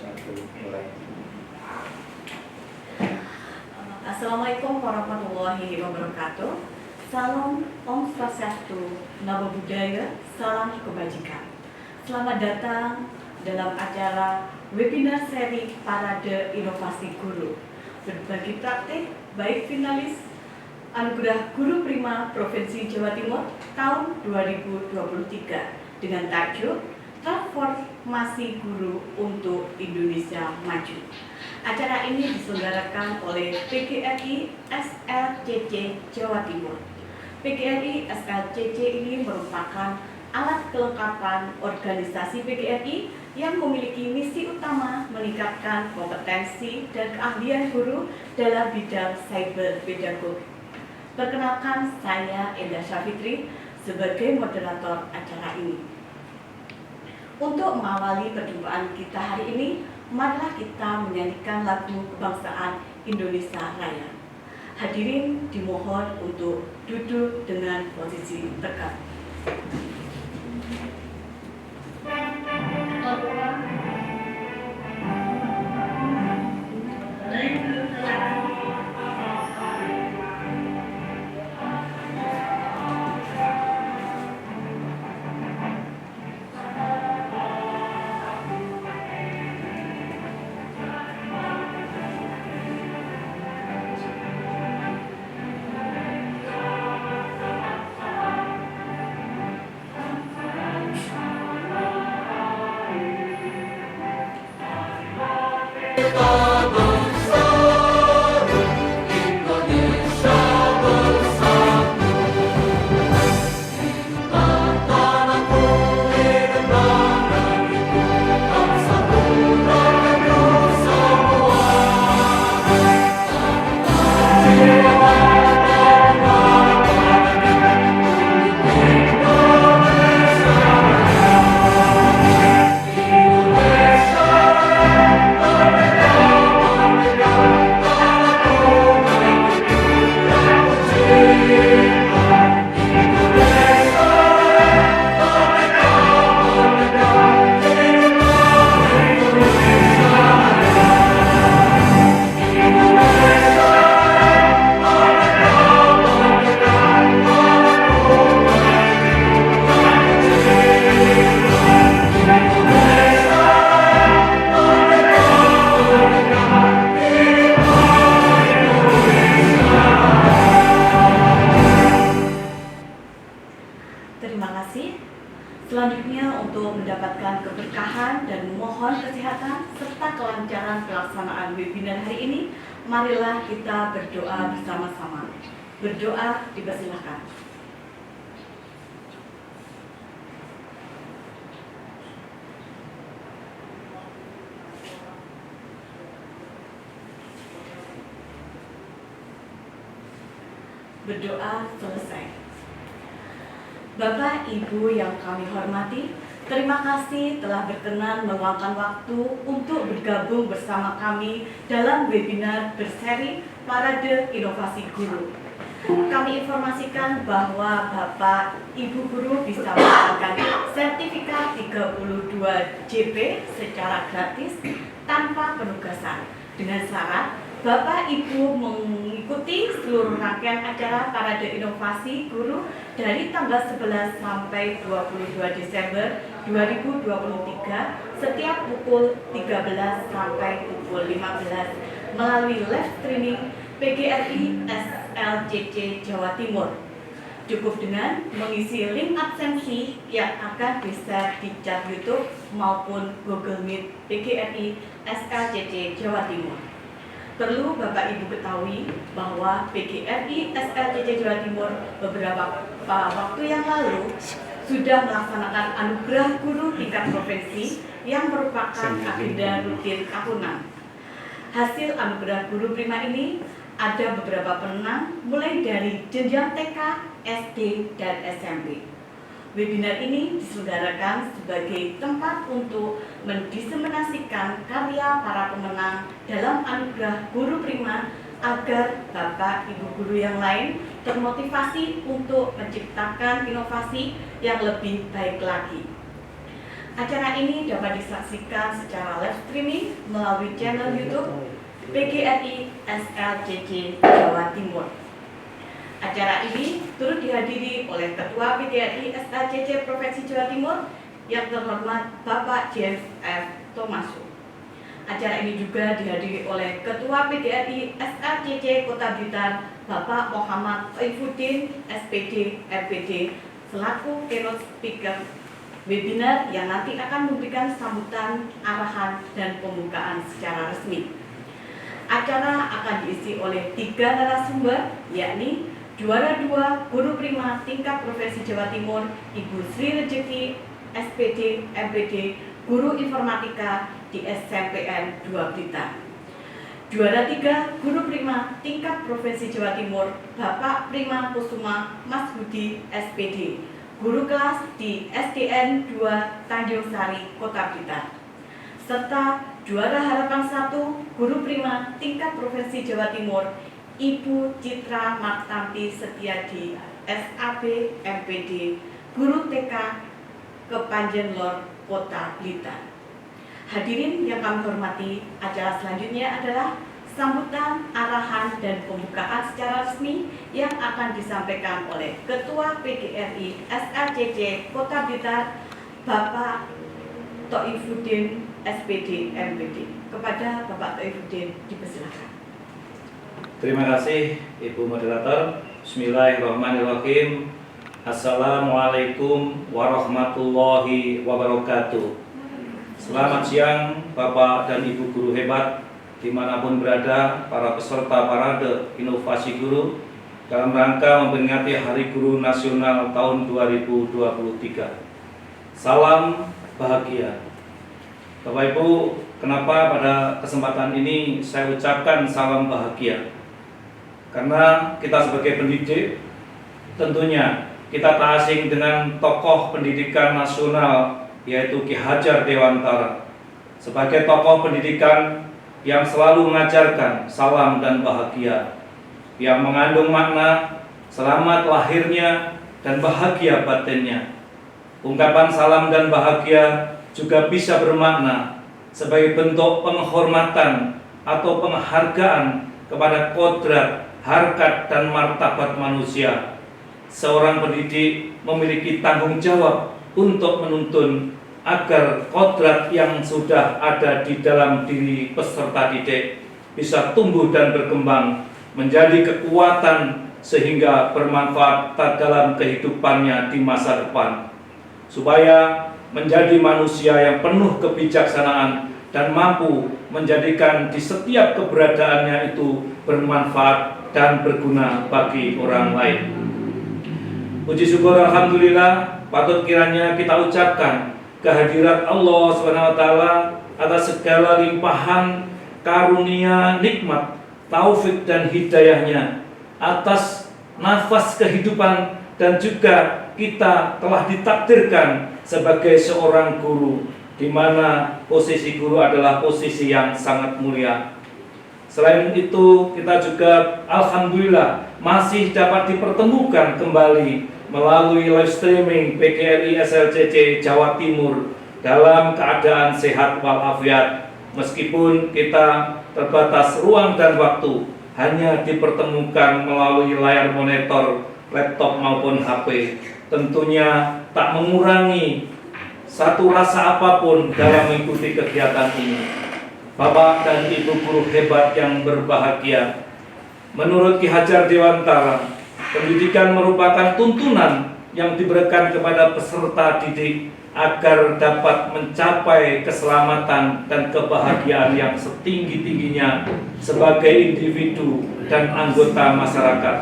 Mulai. Assalamualaikum warahmatullahi wabarakatuh. Salam Om Swastiastu, Namo Buddhaya, salam kebajikan. Selamat datang dalam acara webinar seri Parade Inovasi Guru. Berbagi praktik baik finalis Anugerah Guru Prima Provinsi Jawa Timur tahun 2023 dengan tajuk Transformasi Guru untuk Indonesia Maju. Acara ini diselenggarakan oleh PGRI SLCC Jawa Timur. PGRI SLCC ini merupakan alat kelengkapan organisasi PGRI yang memiliki misi utama meningkatkan kompetensi dan keahlian guru dalam bidang cyber pedagogi. Perkenalkan, saya Endah Syafitri sebagai moderator acara ini. Untuk mengawali perjumpaan kita hari ini, marilah kita menyanyikan lagu kebangsaan Indonesia Raya. Hadirin dimohon untuk duduk dengan posisi tegak. Terima kasih. Selanjutnya untuk mendapatkan keberkahan dan mohon kesehatan serta kelancaran pelaksanaan webinar hari ini, marilah kita berdoa bersama-sama. Berdoa dipersilakan. Berdoa selesai. Bapak, Ibu yang kami hormati, terima kasih telah berkenan meluangkan waktu untuk bergabung bersama kami dalam webinar berseri Parade Inovasi Guru. Kami informasikan bahwa Bapak, Ibu Guru bisa mendapatkan sertifikat 32 JP secara gratis tanpa penugasan dengan syarat Bapak Ibu mengikuti seluruh rangkaian acara Parade Inovasi Guru dari tanggal 11 sampai 22 Desember 2023 setiap pukul 13 sampai pukul 15 melalui live streaming PGRI SLCC Jawa Timur. Cukup dengan mengisi link absensi yang akan bisa di chat YouTube maupun Google Meet PGRI SLCC Jawa Timur. Perlu Bapak Ibu ketahui bahwa PGRI SLCC Jawa Timur beberapa waktu yang lalu sudah melaksanakan anugerah guru tingkat provinsi yang merupakan agenda rutin tahunan. Hasil anugerah guru prima ini ada beberapa pemenang mulai dari jenjang TK, SD, dan SMP. Webinar ini diselenggarakan sebagai tempat untuk mendiseminasikan karya para pemenang dalam anugerah guru prima agar Bapak Ibu guru yang lain termotivasi untuk menciptakan inovasi yang lebih baik lagi. Acara ini dapat disaksikan secara live streaming melalui channel YouTube PGRI SLCC Jawa Timur. Acara ini turut dihadiri oleh Ketua PGRI SLCC Provinsi Jawa Timur yang terhormat Bapak James F. Thomasu. Acara ini juga dihadiri oleh Ketua PGRI SLCC Kota Blitar Bapak Muhammad Toifuddin SPD MPD selaku keynote speaker webinar yang nanti akan memberikan sambutan, arahan, dan pembukaan secara resmi. Acara akan diisi oleh 3 narasumber, yakni juara 2 Guru Prima tingkat Provinsi Jawa Timur Ibu Sri Rejeki SPD MPD Guru Informatika di SMPN 2 Blitar. Juara 3 Guru Prima tingkat Provinsi Jawa Timur Bapak Prima Kusuma Mas Budi SPD Guru kelas di SDN 2 Tanjung Sari, Kota Blitar. Serta juara harapan 1 Guru Prima tingkat Provinsi Jawa Timur Ibu Citra Martanti Setiadi SAB MPD Guru TK Kepanjen Lor, Kota Blitar. Hadirin yang kami hormati, acara selanjutnya adalah sambutan, arahan, dan pembukaan secara resmi yang akan disampaikan oleh Ketua PGRI SLCC Kota Blitar Bapak Toifuddin SPD MPD. Kepada Bapak Toifuddin dipersilakan. Terima kasih Ibu Moderator. Bismillahirrahmanirrahim. Assalamualaikum warahmatullahi wabarakatuh. Selamat siang Bapak dan Ibu guru hebat dimanapun berada, para peserta parade inovasi guru dalam rangka memperingati Hari Guru Nasional tahun 2023. Salam bahagia. Bapak Ibu, kenapa pada kesempatan ini saya ucapkan salam bahagia? Karena kita sebagai pendidik, tentunya kita tak asing dengan tokoh pendidikan nasional yaitu Ki Hajar Dewantara. Sebagai tokoh pendidikan yang selalu mengajarkan salam dan bahagia, yang mengandung makna selamat lahirnya dan bahagia batinnya. Ungkapan salam dan bahagia juga bisa bermakna sebagai bentuk penghormatan atau penghargaan kepada kodrat, harkat, dan martabat manusia. Seorang pendidik memiliki tanggung jawab untuk menuntun agar kodrat yang sudah ada di dalam diri peserta didik bisa tumbuh dan berkembang menjadi kekuatan sehingga bermanfaat dalam kehidupannya di masa depan, supaya menjadi manusia yang penuh kebijaksanaan dan mampu menjadikan di setiap keberadaannya itu bermanfaat dan berguna bagi orang lain. Puji syukur alhamdulillah patut kiranya kita ucapkan kehadirat Allah SWT atas segala limpahan karunia, nikmat, taufik dan hidayahnya, atas nafas kehidupan, dan juga kita telah ditakdirkan sebagai seorang guru, di mana posisi guru adalah posisi yang sangat mulia. Selain itu, kita juga alhamdulillah masih dapat dipertemukan kembali melalui live streaming PGRI SLCC Jawa Timur dalam keadaan sehat walafiat, meskipun kita terbatas ruang dan waktu, hanya dipertemukan melalui layar monitor, laptop maupun HP. Tentunya tak mengurangi satu rasa apapun dalam mengikuti kegiatan ini. Bapak dan Ibu guru hebat yang berbahagia, menurut Ki Hajar Dewantara, pendidikan merupakan tuntunan yang diberikan kepada peserta didik agar dapat mencapai keselamatan dan kebahagiaan yang setinggi-tingginya sebagai individu dan anggota masyarakat.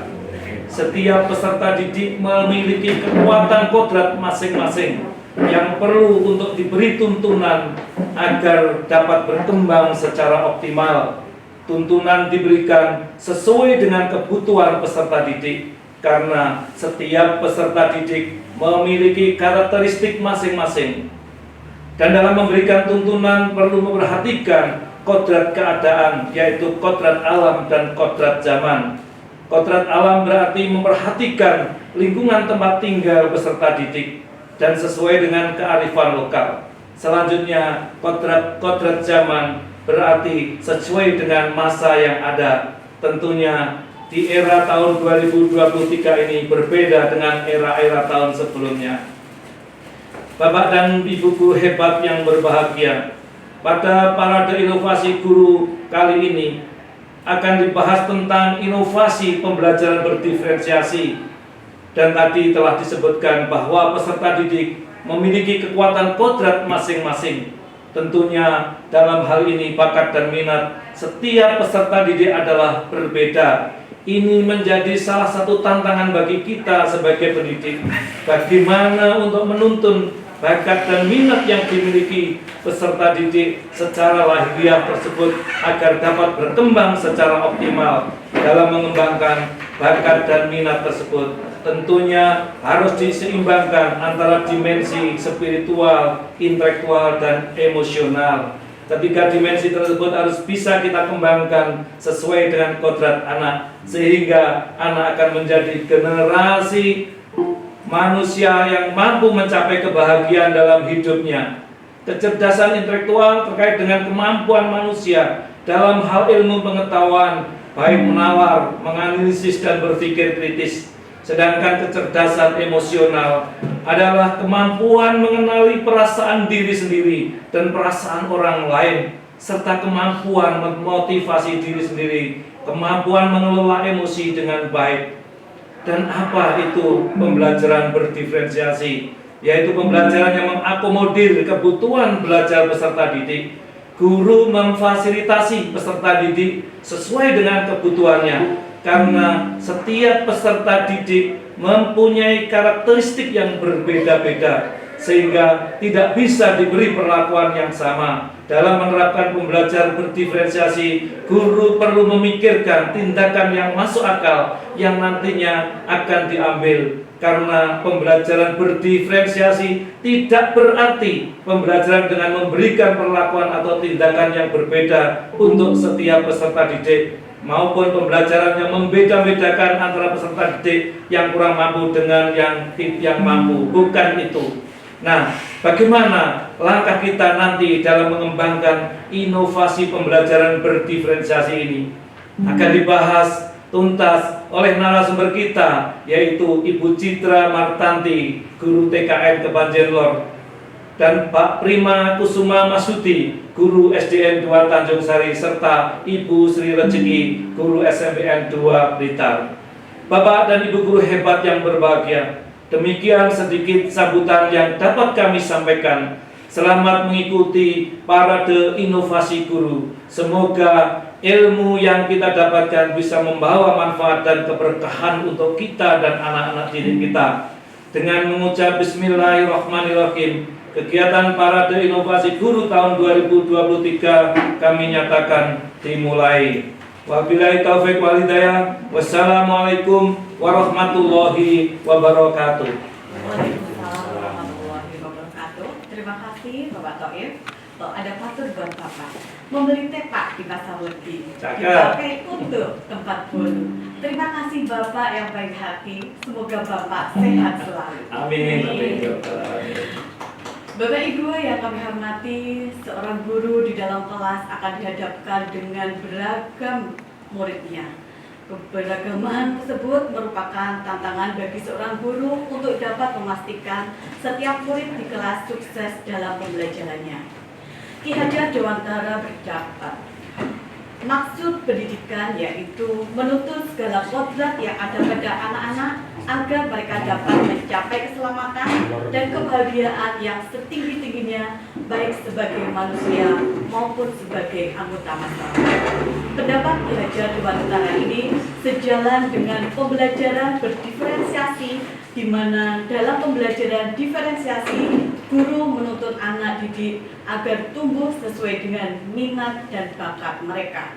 Setiap peserta didik memiliki kekuatan kodrat masing-masing yang perlu untuk diberi tuntunan agar dapat berkembang secara optimal. Tuntunan diberikan sesuai dengan kebutuhan peserta didik, karena setiap peserta didik memiliki karakteristik masing-masing. Dan dalam memberikan tuntunan perlu memperhatikan kodrat keadaan, yaitu kodrat alam dan kodrat zaman. Kodrat alam berarti memperhatikan lingkungan tempat tinggal peserta didik dan sesuai dengan kearifan lokal. Selanjutnya, kodrat zaman berarti sesuai dengan masa yang ada. Tentunya di era tahun 2023 ini berbeda dengan era-era tahun sebelumnya. Bapak dan Ibu guru hebat yang berbahagia, pada parade inovasi guru kali ini akan dibahas tentang inovasi pembelajaran berdiferensiasi. Dan tadi telah disebutkan bahwa peserta didik memiliki kekuatan kodrat masing-masing. Tentunya dalam hal ini bakat dan minat setiap peserta didik adalah berbeda. Ini menjadi salah satu tantangan bagi kita sebagai pendidik. Bagaimana untuk menuntun bakat dan minat yang dimiliki peserta didik secara lahiriah tersebut agar dapat berkembang secara optimal dalam mengembangkan bakat dan minat tersebut. Tentunya harus diseimbangkan antara dimensi spiritual, intelektual, dan emosional. Ketiga dimensi tersebut harus bisa kita kembangkan sesuai dengan kodrat anak, sehingga anak akan menjadi generasi manusia yang mampu mencapai kebahagiaan dalam hidupnya. Kecerdasan intelektual terkait dengan kemampuan manusia dalam hal ilmu pengetahuan, baik menalar, menganalisis, dan berpikir kritis. Sedangkan kecerdasan emosional adalah kemampuan mengenali perasaan diri sendiri dan perasaan orang lain, serta kemampuan memotivasi diri sendiri, kemampuan mengelola emosi dengan baik. Dan apa itu pembelajaran berdiferensiasi? Yaitu pembelajaran yang mengakomodir kebutuhan belajar peserta didik. Guru memfasilitasi peserta didik sesuai dengan kebutuhannya, karena setiap peserta didik mempunyai karakteristik yang berbeda-beda, sehingga tidak bisa diberi perlakuan yang sama. Dalam menerapkan pembelajaran berdiferensiasi, guru perlu memikirkan tindakan yang masuk akal yang nantinya akan diambil. Karena pembelajaran berdiferensiasi tidak berarti pembelajaran dengan memberikan perlakuan atau tindakan yang berbeda untuk setiap peserta didik, maupun pembelajaran yang membeda-bedakan antara peserta didik yang kurang mampu dengan yang mampu. Bukan itu. Nah, bagaimana langkah kita nanti dalam mengembangkan inovasi pembelajaran berdiferensiasi ini? Akan dibahas tuntas oleh narasumber kita, yaitu Ibu Citra Martanti, guru TKN Kebanjenlor, dan Pak Prima Kusuma Masudi, guru SDN 2 Tanjung Sari, serta Ibu Sri Rezeki, guru SMPN 2 Blitar. Bapak dan Ibu guru hebat yang berbahagia, demikian sedikit sambutan yang dapat kami sampaikan. Selamat mengikuti parade inovasi guru. Semoga ilmu yang kita dapatkan bisa membawa manfaat dan keberkahan untuk kita dan anak-anak didik kita. Dengan mengucap Bismillahirrahmanirrahim, kegiatan parade inovasi guru tahun 2023 kami nyatakan dimulai. Wabillahi taufiq wal hidayah. Wassalamualaikum warahmatullahi wabarakatuh. Waalaikumsalam warahmatullahi wabarakatuh. Terima kasih Bapak Toib. Ada patut buat Bapak membeli tepak di pasar Legi, dipakai untuk tempat bolu. Terima kasih Bapak yang baik hati. Semoga Bapak sehat selalu. Amin. Bapak Ibu yang kami hormati, seorang guru di dalam kelas akan dihadapkan dengan beragam muridnya. Keberagaman tersebut merupakan tantangan bagi seorang guru untuk dapat memastikan setiap murid di kelas sukses dalam pembelajarannya. Ki Hajar Dewantara berdapat, maksud pendidikan yaitu menuntun segala kodrat yang ada pada anak-anak agar mereka dapat mencapai keselamatan dan kebahagiaan yang setinggi-tingginya, baik sebagai manusia maupun sebagai anggota masyarakat. Pendapat Ki Hajar Dewantara ini sejalan dengan pembelajaran berdiferensiasi, di mana dalam pembelajaran diferensiasi, guru menuntun anak didik agar tumbuh sesuai dengan minat dan bakat mereka.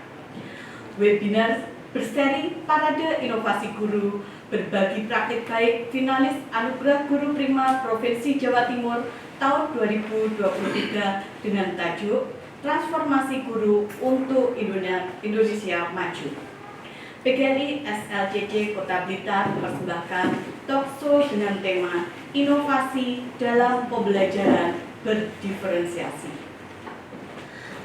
Webinar berseri Parade Inovasi Guru berbagi praktik baik finalis Anugerah Guru Prima Provinsi Jawa Timur tahun 2023 dengan tajuk Transformasi Guru untuk Indonesia Maju. PGRI SLCC Kota Blitar mempersembahkan talkshow dengan tema Inovasi dalam Pembelajaran berdiferensiasi.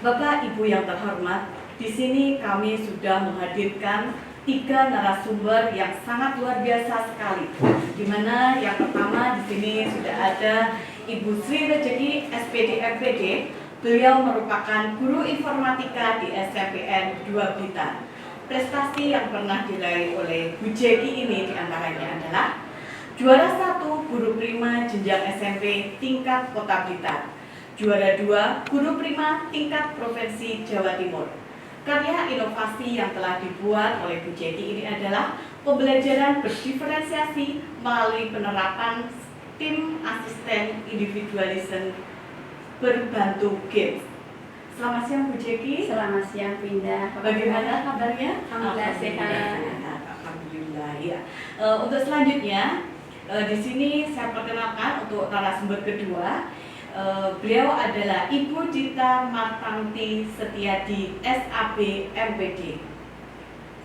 Bapak Ibu yang terhormat, di sini kami sudah menghadirkan 3 narasumber yang sangat luar biasa sekali. Di mana yang pertama di sini sudah ada Ibu Sri Rejeki SPD MPD. Beliau merupakan guru informatika di SMPN 2 Blitar. Prestasi yang pernah diraih oleh Bu Jeki ini diantaranya adalah juara 1 guru prima jenjang SMP tingkat Kota Blitar, juara 2 guru prima tingkat Provinsi Jawa Timur. Karya inovasi yang telah dibuat oleh Bu Jeki ini adalah pembelajaran berdiferensiasi melalui penerapan tim asisten individualism berbantu games. Selamat siang Bu Jeki. Selamat siang Pindah. Bagaimana kabarnya? Alhamdulillah sehat. Alhamdulillah ya. Untuk selanjutnya di sini saya perkenalkan untuk narasumber kedua. Beliau adalah Ibu Dita Martanti Setiadi SAB MPD.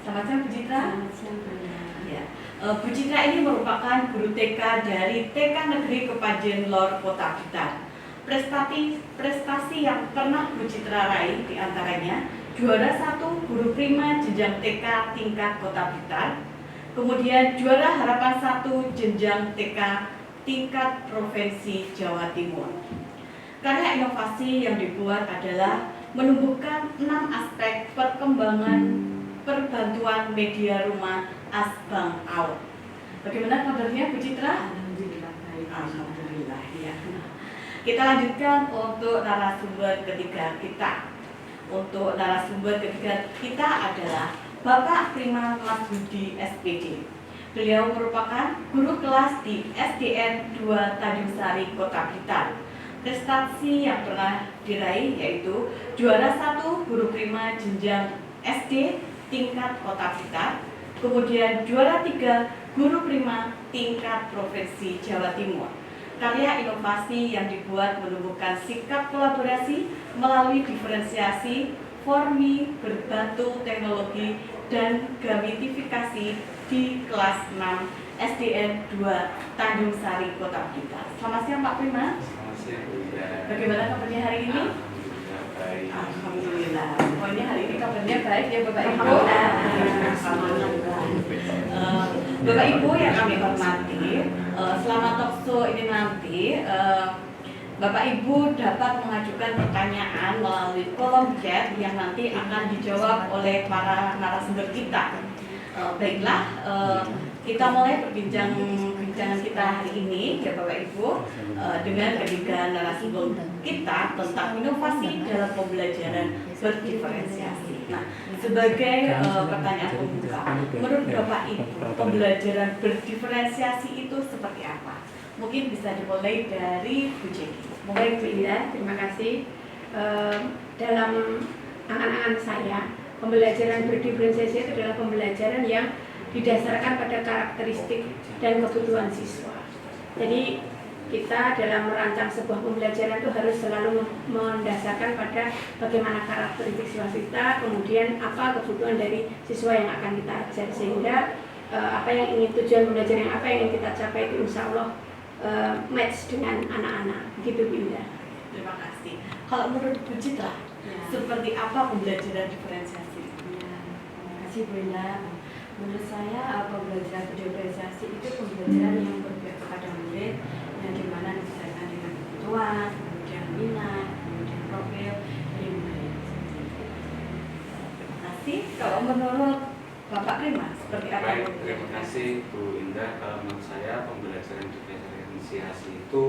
Selamat siang Bu Dita. Selamat siang Pindah. Ya. Bu Citra ini merupakan guru TK dari TK Negeri Kepanjen Lor Kota Blitar. Prestasi yang pernah Bu Citra raih diantaranya juara 1 guru prima jenjang TK tingkat Kota Blitar, kemudian juara harapan 1 jenjang TK tingkat Provinsi Jawa Timur. Karya inovasi yang dibuat adalah menumbuhkan 6 aspek perkembangan perbantuan media rumah Asbang Out. Bagaimana kabarnya Bu Citra? Alhamdulillah baik. Alhamdulillah ya. Kita lanjutkan untuk narasumber ketiga kita. Untuk narasumber ketiga kita adalah Bapak Prima Mas Budi SPD. Beliau merupakan guru kelas di SDN 2 Tanjung Sari Kota Blitar. Prestasi yang pernah diraih yaitu juara 1 guru prima jenjang SD tingkat Kota Blitar, kemudian juara 3 guru prima tingkat Provinsi Jawa Timur. Karya inovasi yang dibuat menumbuhkan sikap kolaborasi melalui diferensiasi, formi, berbantu teknologi, dan gamitifikasi di kelas 6 SDN 2 Tanjung Sari Kota Blitar. Selamat siang Pak Prima. Selamat siang Bu Ida. Bagaimana kabarnya hari ini? Alhamdulillah baik. Alhamdulillah. Pokoknya hari ini kabarnya baik ya Bapak Ibu. Alhamdulillah. Bapak Ibu yang kami hormati, selama talkshow ini nanti Bapak Ibu dapat mengajukan pertanyaan melalui kolom chat yang nanti akan dijawab oleh para narasumber kita. Baiklah, kita mulai perbincangan kita hari ini ya Bapak Ibu dengan ketiga narasumber kita tentang inovasi dalam pembelajaran berdiferensiasi. Nah, sebagai pertanyaan pembuka, menurut Bapak Ibu pembelajaran berdiferensiasi itu seperti apa? Mungkin bisa dimulai dari Bu Jeki. Baik Pindah, terima kasih. Dalam angan-angan saya, pembelajaran berdiferensiasi itu adalah pembelajaran yang didasarkan pada karakteristik dan kebutuhan siswa. Jadi kita dalam merancang sebuah pembelajaran itu harus selalu mendasarkan pada bagaimana karakteristik siswa kita, kemudian apa kebutuhan dari siswa yang akan kita ajar, sehingga apa yang ingin tujuan pembelajaran yang apa yang ingin kita capai itu insya Allah match dengan anak-anak. Begitu Binda. Terima kasih. Kalau menurut Bu Citra, seperti apa pembelajaran diferensiasi? Terima kasih Bu Indah. Menurut saya pembelajaran diferensiasi itu pembelajaran yang berpihak kepada murid, yang dimana disesuaikan dengan kebutuhan, kemudian minat, kemudian profil dari murid. Terima kasih. Kalau menurut Bapak Prima, seperti apa? Baik, terima kasih Bu Indah. Kalau menurut saya pembelajaran diferensiasi itu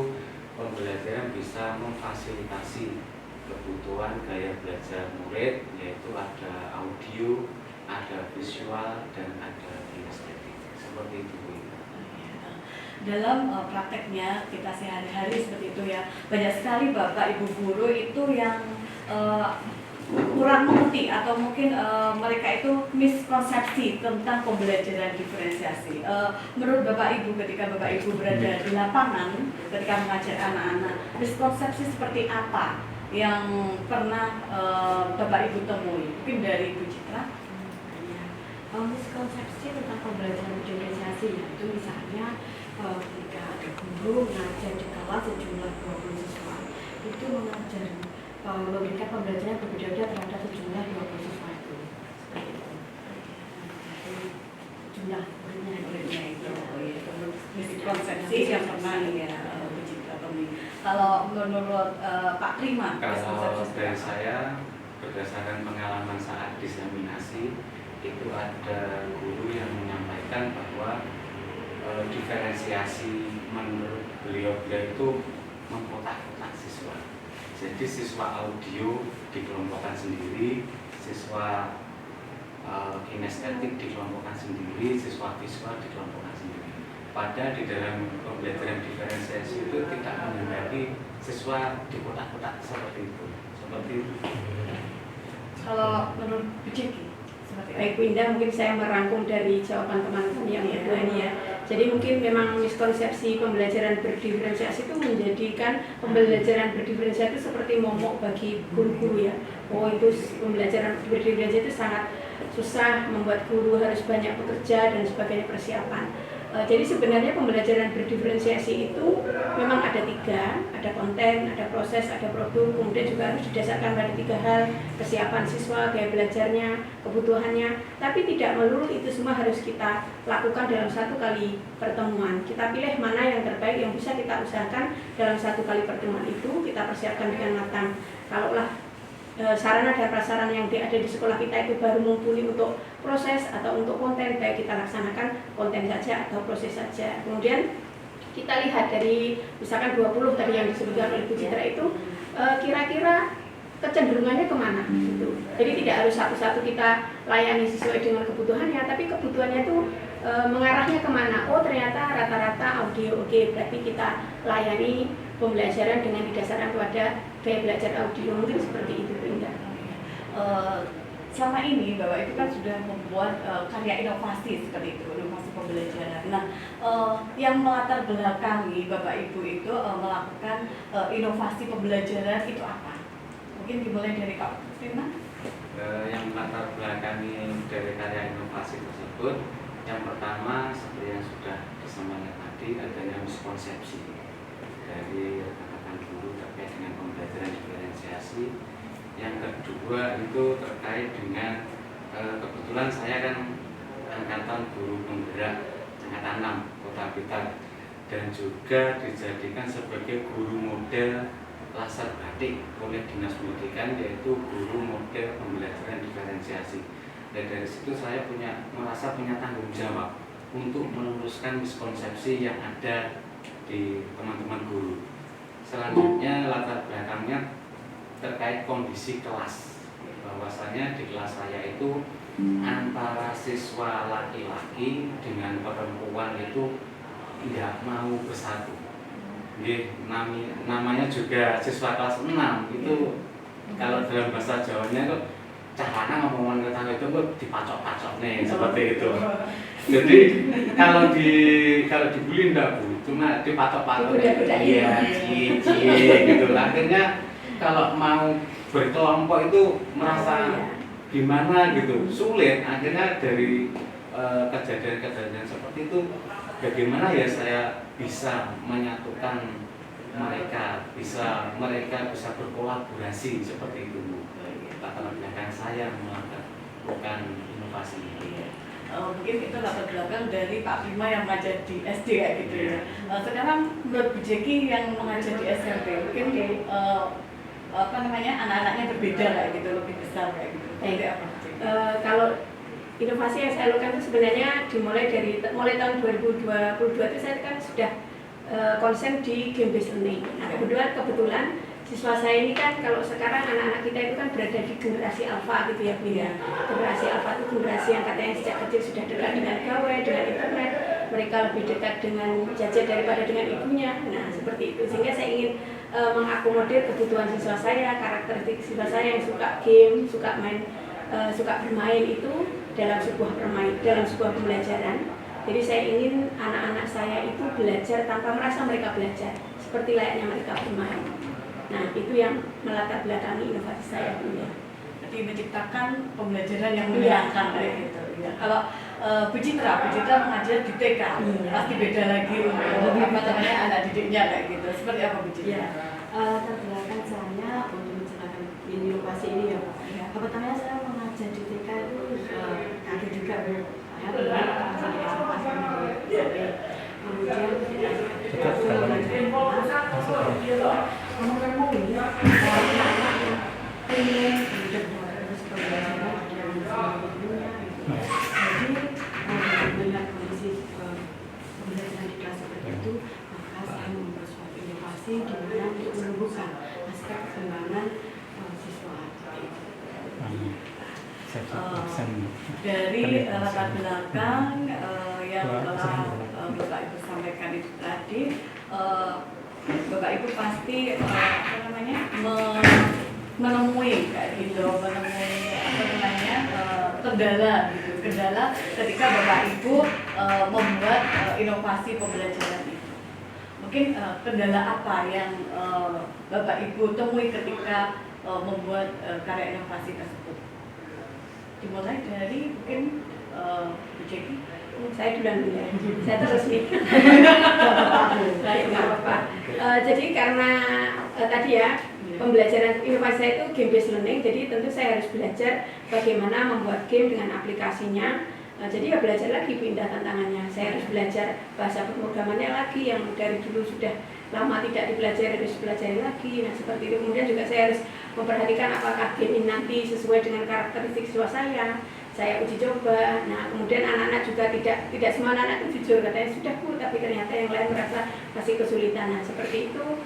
pembelajaran bisa memfasilitasi kebutuhan gaya belajar murid, yaitu ada audio, ada visual, dan ada kinestetik. Seperti itu Bu Indah. Dalam prakteknya kita sehari-hari seperti itu ya, banyak sekali Bapak Ibu guru itu yang kurang mengerti atau mungkin mereka itu miskonsepsi tentang pembelajaran diferensiasi. Menurut Bapak Ibu, ketika Bapak Ibu berada di lapangan, ketika mengajar anak-anak, miskonsepsi seperti apa yang pernah Bapak Ibu temui? Mungkin dari Bu Citra. Miskonsepsi tentang pembelajaran diferensiasi yaitu misalnya ketika ada guru mengajar di kelas sejumlah 20 siswa, itu mengajari memberikan pembelajaran berbeda-beda terhadap sejumlah 20 siswa itu. Seperti itu. Jumlah muridnya itu. Miskonsepsi yang pernah kalau menurut Pak Prima, Kalau dari saya berdasarkan pengalaman saat diseminasi itu ada guru yang menyampaikan bahwa diferensiasi menurut beliau itu mengkotak-kotak siswa. Jadi siswa audio dikelompokkan sendiri, siswa kinestetik dikelompokkan sendiri, siswa visual dikelompokkan sendiri. Pada di dalam pembelajaran diferensiasi itu tidak menghendaki siswa dikotak-kotak seperti itu. Kalau menurut Bu Jeki, seperti Baik Bu Indah, mungkin saya merangkum dari jawaban teman-teman yang kedua ini ya. Jadi mungkin memang miskonsepsi pembelajaran berdiferensiasi itu menjadikan pembelajaran berdiferensiasi itu seperti momok bagi guru-guru ya. Oh itu pembelajaran berdiferensiasi itu sangat susah, membuat guru harus banyak bekerja dan sebagainya persiapan. Jadi sebenarnya pembelajaran berdiferensiasi itu memang ada 3, ada konten, ada proses, ada produk, kemudian juga harus didasarkan pada 3 hal, kesiapan siswa, gaya belajarnya, kebutuhannya, tapi tidak melulu itu semua harus kita lakukan dalam 1 kali pertemuan. Kita pilih mana yang terbaik yang bisa kita usahakan dalam 1 kali pertemuan itu, kita persiapkan dengan matang. Kalaulah sarana dan prasarana yang ada di sekolah kita itu baru mumpuni untuk proses atau untuk konten, baik kita laksanakan konten saja atau proses saja. Kemudian kita lihat dari misalkan 20 tadi yang disebutkan oleh Bu Citra itu kira-kira kecenderungannya kemana gitu. Jadi tidak harus satu-satu kita layani sesuai dengan kebutuhannya, tapi kebutuhannya itu mengarahnya kemana. Oh ternyata rata-rata audio, oke, berarti kita layani pembelajaran dengan didasarkan pada gaya belajar audio. Mungkin seperti itu Bu Indah. Selama ini Bapak Ibu kan sudah membuat karya inovasi seperti itu, inovasi pembelajaran. Nah, yang melatar belakangi Bapak Ibu itu melakukan inovasi pembelajaran itu apa? Mungkin dimulai dari Pak Prima. Yang melatar belakangi dari karya inovasi tersebut, yang pertama seperti yang sudah disampaikan tadi, adanya miskonsepsi dari rekan-rekan guru terkait dengan pembelajaran diferensiasi. Yang kedua itu terkait dengan kebetulan saya kan angkatan guru penggerak angkatan 6 Kota Blitar dan juga dijadikan sebagai guru model laser batik oleh Dinas Pendidikan, yaitu guru model pembelajaran diferensiasi. Dan dari situ saya merasa punya tanggung jawab untuk meluruskan miskonsepsi yang ada di teman-teman guru. Selanjutnya latar belakangnya terkait kondisi kelas, bahwasanya di kelas saya itu antara siswa laki-laki dengan perempuan itu tidak mau bersatu. Namanya juga siswa kelas 6 itu kalau dalam bahasa Jawanya itu cahana ngomongan ketangga itu kok dipacok-pacok nih seperti itu. Jadi kalau dibully enggak Bu, cuma dipacok-pacok. Iya, cie gitu. Akhirnya kalau mau berkelompok itu merasa gimana gitu, sulit. Akhirnya dari kejadian-kejadian seperti itu, bagaimana ya saya bisa menyatukan mereka bisa berkolaborasi seperti itu Bu. Latar belakang saya melakukan inovasi ini. Mungkin itu latar belakang dari Pak Prima yang mengajar di SD kayak gitu ya. Sekarang menurut Bu Jeki yang mengajar di SMP, mungkin anak-anaknya berbeda kayak gitu, lebih besar kayak gitu. Apa? Kalau inovasi yang saya lakukan itu sebenarnya mulai tahun 2022 itu saya kan sudah konsen di game based learning. Nah, kebetulan siswa saya ini kan kalau sekarang anak-anak kita itu kan berada di generasi alfa gitu ya Bu ya. Generasi alfa itu generasi yang katanya sejak kecil sudah dekat dengan gawai, dengan internet, mereka lebih dekat dengan gadget daripada dengan ibunya. Nah seperti itu, sehingga saya ingin mengakomodir kebutuhan siswa saya, karakteristik siswa saya yang suka game, suka bermain itu dalam sebuah pembelajaran. Jadi saya ingin anak-anak saya itu belajar tanpa merasa mereka belajar, seperti layaknya mereka bermain. Nah, itu yang melatar belakangi inovasi saya punya. Jadi menciptakan pembelajaran yang menyenangkan kayak gitu. Ya. Kalau Bu Citra mengajar di TK, pasti beda lagi untuk apa namanya anak didiknya kayak gitu. Seperti apa Bu Citra? Ya, latar belakang saya untuk menjalankan inovasi ini ya Pak. Pertama saya mengajar di TK itu kaget juga Bu. Saya benar masih di SMA sampai kemudian saya belajar ngomong-ngomong ini anak-anak yang pengen hidup terus pembelajaran yang sebelumnya jadi melihat kondisi pembelajaran di kelas seperti itu, maka saya membuat suatu inovasi di mana untuk menumbuhkan aspek perkembangan siswa. Dari latar belakang yang telah Bapak Ibu sampaikan itu tadi, Bapak Ibu pasti menemui kayak gitu, kendala gitu, kendala ketika Bapak Ibu membuat inovasi pembelajaran itu. Mungkin kendala apa yang Bapak Ibu temui ketika membuat karya inovasi tersebut? Dimulai dari mungkin Bu Jeki. Saya duluan ya, saya terus nih. Baik, nggak apa-apa. Jadi karena tadi ya pembelajaran inovasi saya itu game based learning, jadi tentu saya harus belajar bagaimana membuat game dengan aplikasinya. Jadi ya belajar lagi pindah tantangannya. Saya harus belajar bahasa pemrogramannya lagi yang dari dulu sudah lama tidak dipelajari, harus pelajari lagi. Nah seperti itu. Kemudian juga saya harus memperhatikan apakah game ini nanti sesuai dengan karakteristik siswa saya uji coba. Nah kemudian anak-anak juga tidak semua anak itu jujur katanya sudah Bu, tapi ternyata yang lain merasa masih kesulitan. Nah seperti itu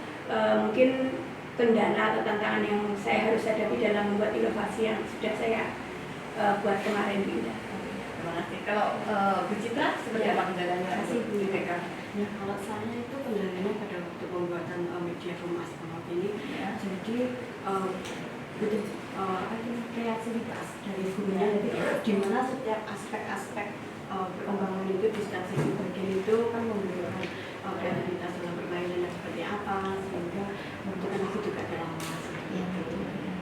mungkin kendala atau tantangan yang saya harus hadapi dalam membuat inovasi yang sudah saya buat kemarin ini. Terima kasih. Kalau Bu Citra seperti apa kendalanya? Terima kasih Bu. TK? Ya, kalau saya itu kendalanya pada waktu pembuatan media formasi pemot ini, Ya. jadi butuh kreativitas dari gurunya, jadi di mana setiap aspek-aspek perkembangan itu di setiap sisi bagian itu kan membutuhkan kreativitas dalam permainannya seperti apa, sehingga membutuhkan waktu juga dalam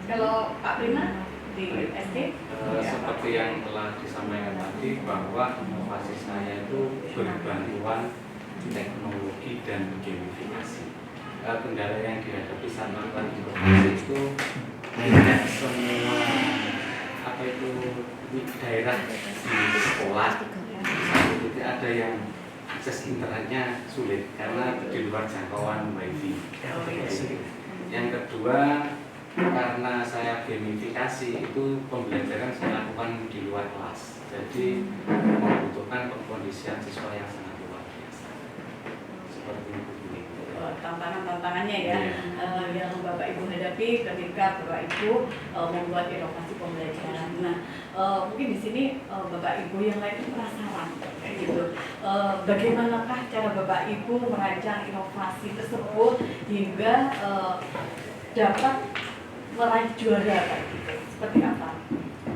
Kalau Pak Prima di SD? Seperti yang telah disampaikan tadi bahwa inovasi saya itu berbantuan teknologi dan gamifikasi. Kendala yang dihadapi saat melakukan inovasi itu tidak semua daerah di sekolah itu ada yang akses internetnya sulit karena di luar jangkauan wifi. Yang kedua, karena saya gamifikasi itu pembelajaran saya lakukan di luar kelas, jadi membutuhkan kondisian siswa yang sangat luar biasa. Seperti itu. Tantangannya ya, yang Bapak Ibu hadapi ketika Bapak Ibu membuat inovasi pembelajaran. Nah, mungkin di sini Bapak Ibu yang lain itu penasaran kayak gitu. Bagaimanakah cara Bapak Ibu merancang inovasi tersebut hingga dapat meraih juara kayak gitu? Seperti apa,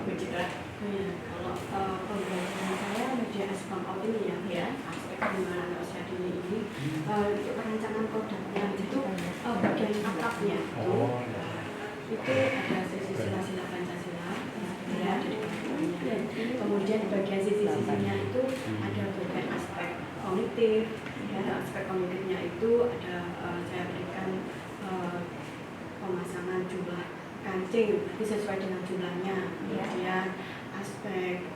Bu Citra? Kalau pembelajaran saya media SPAM ini ya, aspek pengembangan usia dini ini untuk perancangan produknya itu bagian atapnya itu ada sila-sila Pancasila ya, kemudian di bagian sisi-sisinya itu ada bagian aspek kognitif ya, aspek kognitifnya itu ada saya berikan pemasangan jumlah kancing nanti sesuai dengan jumlahnya, kemudian aspek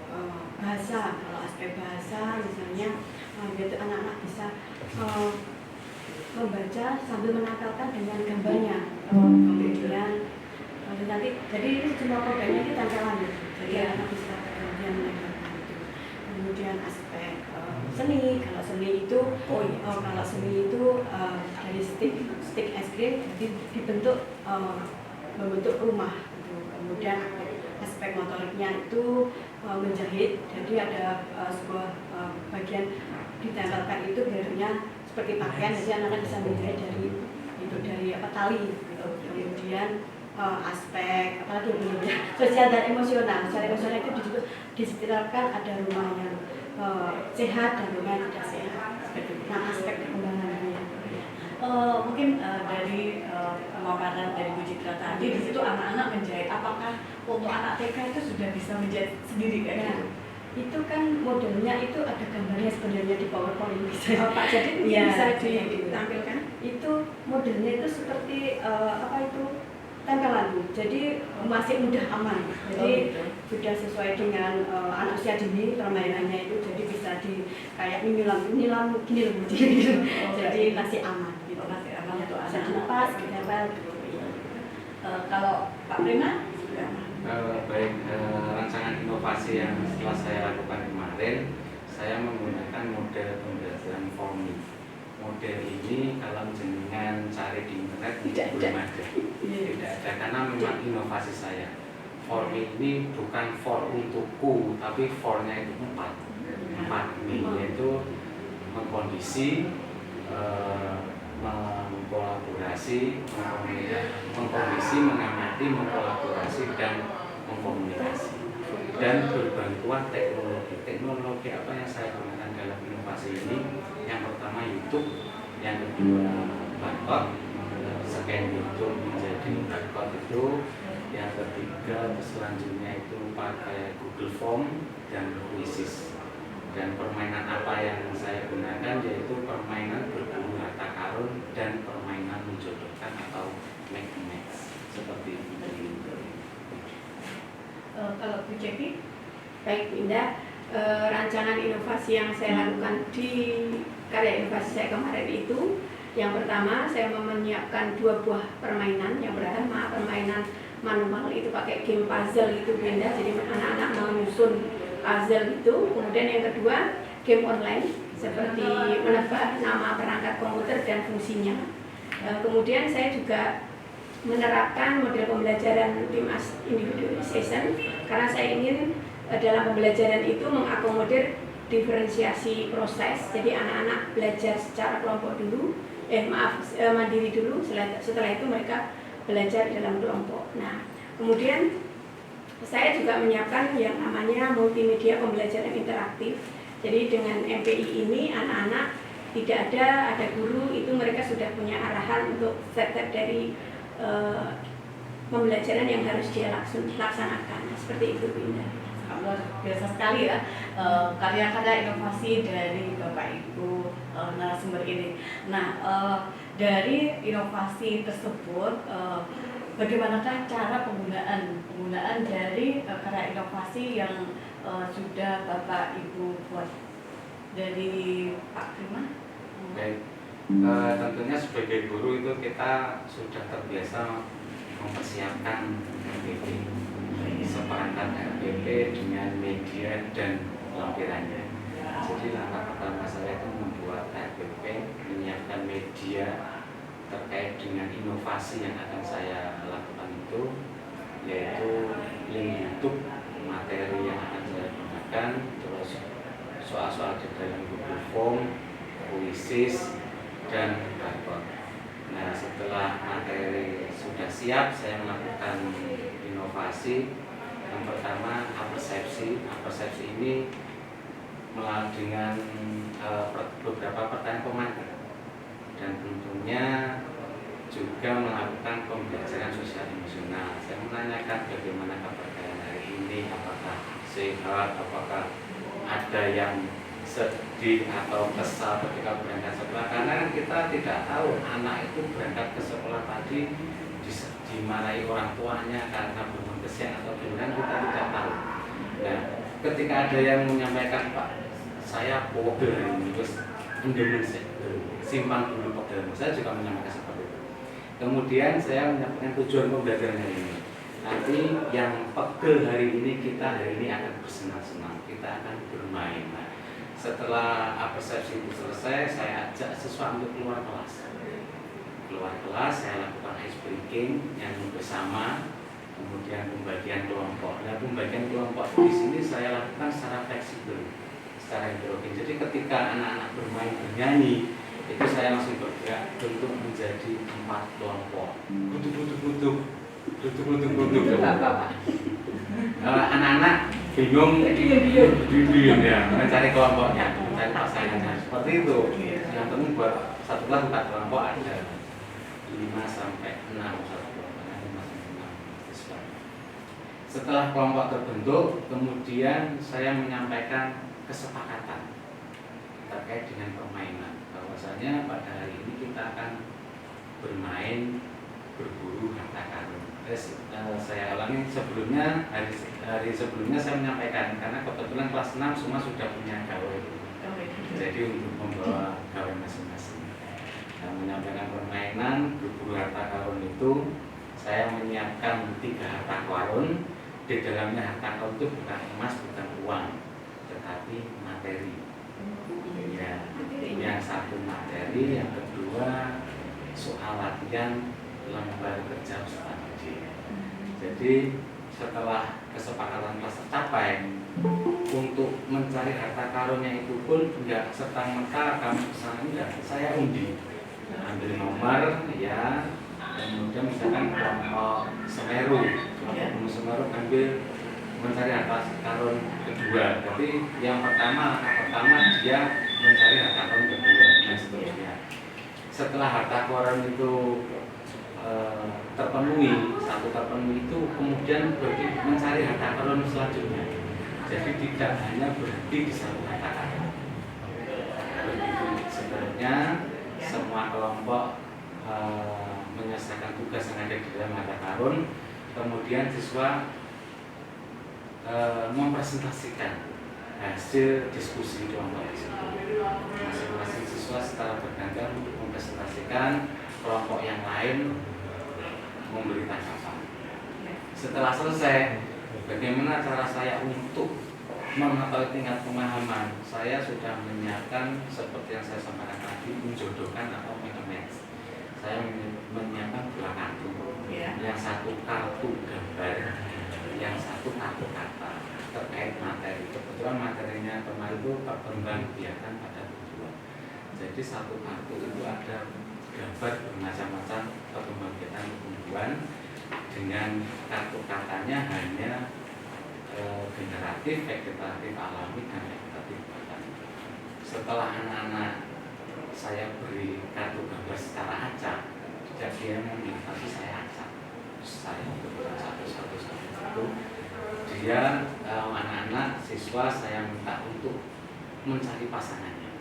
bahasa. Kalau aspek bahasa misalnya gitu anak-anak bisa membaca sambil menempelkan dengan gambarnya, kemudian nanti jadi ini semua programnya itu tempelan ya, jadi anak bisa kemudian menempelkan itu. Kemudian aspek seni, kalau seni itu kalau seni itu dari stick es krim jadi dibentuk membentuk rumah gitu. Kemudian aspek motoriknya itu menjahit, jadi ada sebuah bagian ditempelkan itu bentuknya seperti pakaian, jadi anak-anak bisa menjahit dari tali gitu. Kemudian aspek apalagi sosial dan emosional. Secara emosional itu disediakan ada rumah yang sehat dan rumah yang tidak sehat. Nah, aspek perkembangannya. Mungkin dari pemaparan dari Bu Citra tadi, di situ anak-anak menjahit. Apakah untuk anak TK itu sudah bisa menjahit sendiri kayak gitu? Itu kan modelnya itu ada gambarnya sebenarnya di PowerPoint bisa. Oh, Pak, jadi Iya, bisa iya. ditampilkan. Itu modelnya itu seperti apa itu tempelan Bu. Jadi masih mudah aman. Jadi sudah sesuai dengan anak usia dini permainannya itu, jadi bisa di kayak nilam gini loh Bu. Jadi masih aman gitu. Masih aman untuk Bisa anak-anak. dilepas, ditempel gitu. Kalau Pak Prima? Baik, rancangan inovasi yang setelah saya lakukan kemarin, saya menggunakan model pembelajaran forming. Model ini kalau jenengan cari di internet belum ada, tidak ada karena memang inovasi saya. Forming ini bukan for untukku, tapi for-nya itu 4 nih, yaitu mengkondisi, mengkolaborasi, mengkondisi, mengamati, mengkolaborasi, dan mengkomunikasi, dan berbantuan teknologi. Teknologi apa yang saya gunakan dalam inovasi ini? Yang pertama YouTube, yang kedua barcode, scan YouTube menjadi barcode itu, yang ketiga selanjutnya itu pakai Google Form dan Quizzes. Dan permainan apa yang saya gunakan yaitu permainan berburu harta karun dan permainan menjodohkan atau make a match seperti itu. Kalau Bu Cepi? Baik, Indah, rancangan inovasi yang saya lakukan di karya inovasi saya kemarin itu, yang pertama saya menyiapkan 2 buah permainan. Yang pertama permainan manual itu pakai game puzzle itu Indah, jadi anak-anak menyusun puzzle itu. Kemudian yang kedua game online seperti menebak nama perangkat komputer dan fungsinya. Kemudian saya juga menerapkan model pembelajaran team individualization karena saya ingin dalam pembelajaran itu mengakomodir diferensiasi proses. Jadi anak-anak belajar secara kelompok dulu, mandiri dulu, setelah itu mereka belajar dalam kelompok. Nah, kemudian saya juga menyiapkan yang namanya multimedia pembelajaran interaktif. Jadi dengan MPI ini anak-anak tidak ada guru, itu mereka sudah punya arahan untuk step-step dari pembelajaran yang harus dia laksanakan. Seperti itu, Binda. Luar biasa sekali ya karya-karya inovasi dari Bapak Ibu narasumber ini. Nah, dari inovasi tersebut, bagaimanakah cara penggunaan dari karya inovasi yang sudah Bapak Ibu buat? Dari Pak Prima? Baik, tentunya sebagai guru itu kita sudah terbiasa mempersiapkan RPP, seperangkat RPP dengan media dan lampirannya. Jadi langkah pertama saya itu membuat RPP, menyiapkan media terkait dengan inovasi yang akan saya lakukan itu, yaitu link YouTube, materi yang akan saya gunakan, terus soal-soal di dalam Google Form, Quizzes, dan barcode. Nah, setelah materi sudah siap, saya melakukan inovasi. Yang pertama, apersepsi. Apersepsi ini melalui dengan beberapa pertanyaan pemakai, dan tentunya juga melakukan pembelajaran sosial emosional. Saya menanyakan bagaimana kabar kalian hari ini, apakah sehat, apakah ada yang sedih atau kesal ketika berangkat sekolah, karena kita tidak tahu anak itu berangkat ke sekolah tadi dimarahi orang tuanya karena belum kesian atau gimana, kita tidak tahu. Nah, ketika ada yang menyampaikan, Pak, saya pegel ini, terus simpan dulu pegelmu, saya juga menyampaikan seperti itu. Kemudian saya menyampaikan tujuan pembelajaran hari ini. Nanti yang pegel hari ini, kita hari ini akan bersenang-senang, kita akan bermain. Nah, setelah persepsi itu selesai, saya ajak siswa untuk keluar kelas. Keluar kelas, saya lakukan ice breaking yang bersama, kemudian pembagian kelompok. Nah, pembagian kelompok di sini saya lakukan secara fleksibel, secara heterogen. Jadi ketika anak-anak bermain bernyanyi, itu saya langsung bergerak untuk menjadi 4 kelompok. Duduk. Anak-anak bingung, diam ya, mencari kelompoknya, mencari pasangannya, seperti itu. Yang penting buat satu kelas 4 kelompok ada 5 sampai 6 satu kelompok, 5 sampai 6 siswa. Setelah kelompok terbentuk, kemudian saya menyampaikan kesepakatan terkait dengan permainan. Bahwasanya pada hari ini kita akan bermain berburu harta karun. Saya ulangi, sebelumnya hari sebelumnya saya menyampaikan karena kebetulan kelas 6 semua sudah punya gawe. Jadi untuk membawa gawe masing-masing. Nah, menyampaikan permainan berburu harta karun itu saya menyiapkan 3 harta karun. Di dalamnya harta karun itu bukan emas, bukan uang, tetapi materi. Ya, yang satu materi, yang kedua soal latihan lembar kerja peserta didik. Jadi setelah kesepakatan telah tercapai, untuk mencari harta karunnya itu pun enggak serta-merta kami pesan, enggak, saya undi, ambil nomor ya, kemudian misalkan kelompok Semeru, kelompok Semeru ambil mencari harta karun kedua. Jadi yang pertama dia mencari harta karun kedua dan seterusnya. Setelah harta karun itu terpenuhi, satu terpenuhi itu kemudian mencari harta karun selanjutnya. Jadi tidak hanya berhenti di satu harta karun. Begitu sebenarnya semua kelompok menyelesaikan tugas yang ada di dalam harta karun, kemudian siswa mempresentasikan hasil diskusi kelompok tersebut. Masing-masing siswa secara bergantian untuk mempresentasikan, kelompok yang lain memberi tanggapan. Setelah selesai, bagaimana cara saya untuk mengetahui tingkat pemahaman? Saya sudah menyiapkan seperti yang saya sampaikan tadi, menjodohkan atau match. Saya menyiapkan 2 kartu, yang satu kartu gambar, yang satu kartu kata terkait materi. Kebetulan materinya kemarin itu perkembangbiakan pada tujuan. Jadi satu kartu itu ada gambar bermacam-macam perkembangbiakan tumbuhan, dengan kartu katanya hanya generatif, vegetatif alami, dan vegetatif botani. Setelah anak-anak saya beri kartu gambar secara acak, jika dia meminta saya acak, saya berikan satu-satu. Dia anak-anak siswa saya minta untuk mencari pasangannya.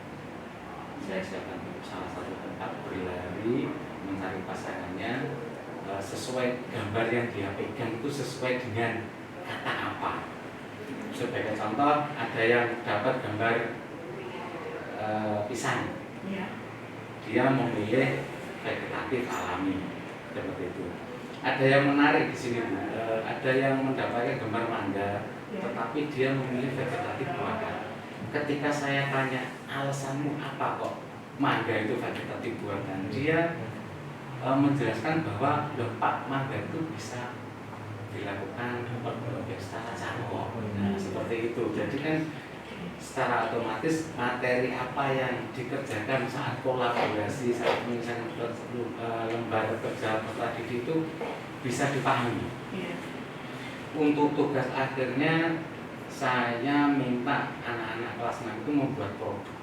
Saya siapkan salah satu tempat berlari mencari pasangannya, sesuai gambar yang dia pegang itu sesuai dengan kata apa. Sebagai contoh, ada yang dapat gambar pisang, dia memilih vegetatif alami seperti itu. Ada yang menarik di sini, ada yang mendapatkan gambar mangga, tetapi dia memilih vegetatif buatan. Ketika saya tanya alasanmu apa kok mangga itu vegetatif buatan, dia menjelaskan bahwa Pak, mangga itu bisa dilakukan perkembangan secara cangkok. Nah, seperti itu. Jadi kan secara otomatis materi apa yang dikerjakan saat kolaborasi, saat menyelesaikan lembar kerja peserta didik itu bisa dipahami. Untuk tugas akhirnya saya minta anak-anak kelas 6 itu membuat produk.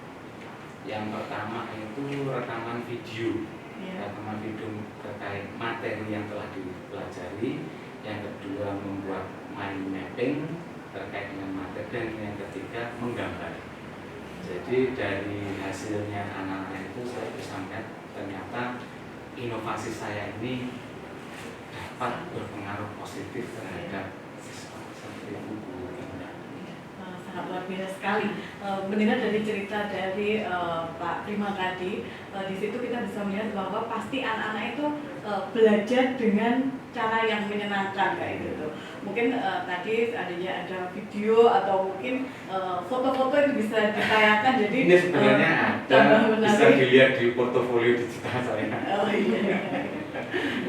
Yang pertama itu rekaman video, rekaman video terkait materi yang telah dipelajari. Yang kedua membuat mind mapping terkait dengan materi, dan yang ketiga menggambar. Jadi dari hasilnya anak-anak itu saya bisa melihat ternyata inovasi saya ini dapat berpengaruh positif terhadap siswa seperti itu. Sangat luar biasa sekali. Mendengar dari cerita dari Pak Prima tadi, di situ kita bisa melihat bahwa pasti anak-anak itu belajar dengan cara yang menyenangkan kayak gitu. Mungkin tadi adanya ada video atau mungkin foto-foto itu bisa ditayangkan. Jadi ini sebenarnya ada, bisa dilihat di portofolio digital saya. Oh iya.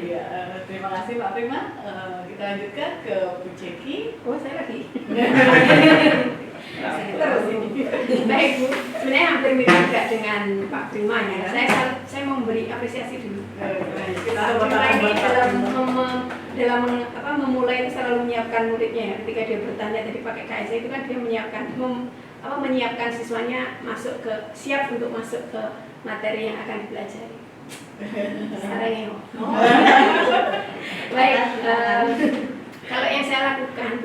Iya, terima kasih Pak Prima. Kita lanjutkan ke Bu Jeki. Oh, saya lagi. Terus ini. Baik Bu, sebenarnya hampir mirip juga dengan Pak Prima ya. Saya mau memberi apresiasi dulu. Pak Prima ini dalam memulai selalu menyiapkan muridnya ya. Ketika dia bertanya tadi pakai KSA itu kan dia menyiapkan siswanya siap untuk masuk ke materi yang akan dipelajari. Sekarang ya. Baik, kalau yang saya lakukan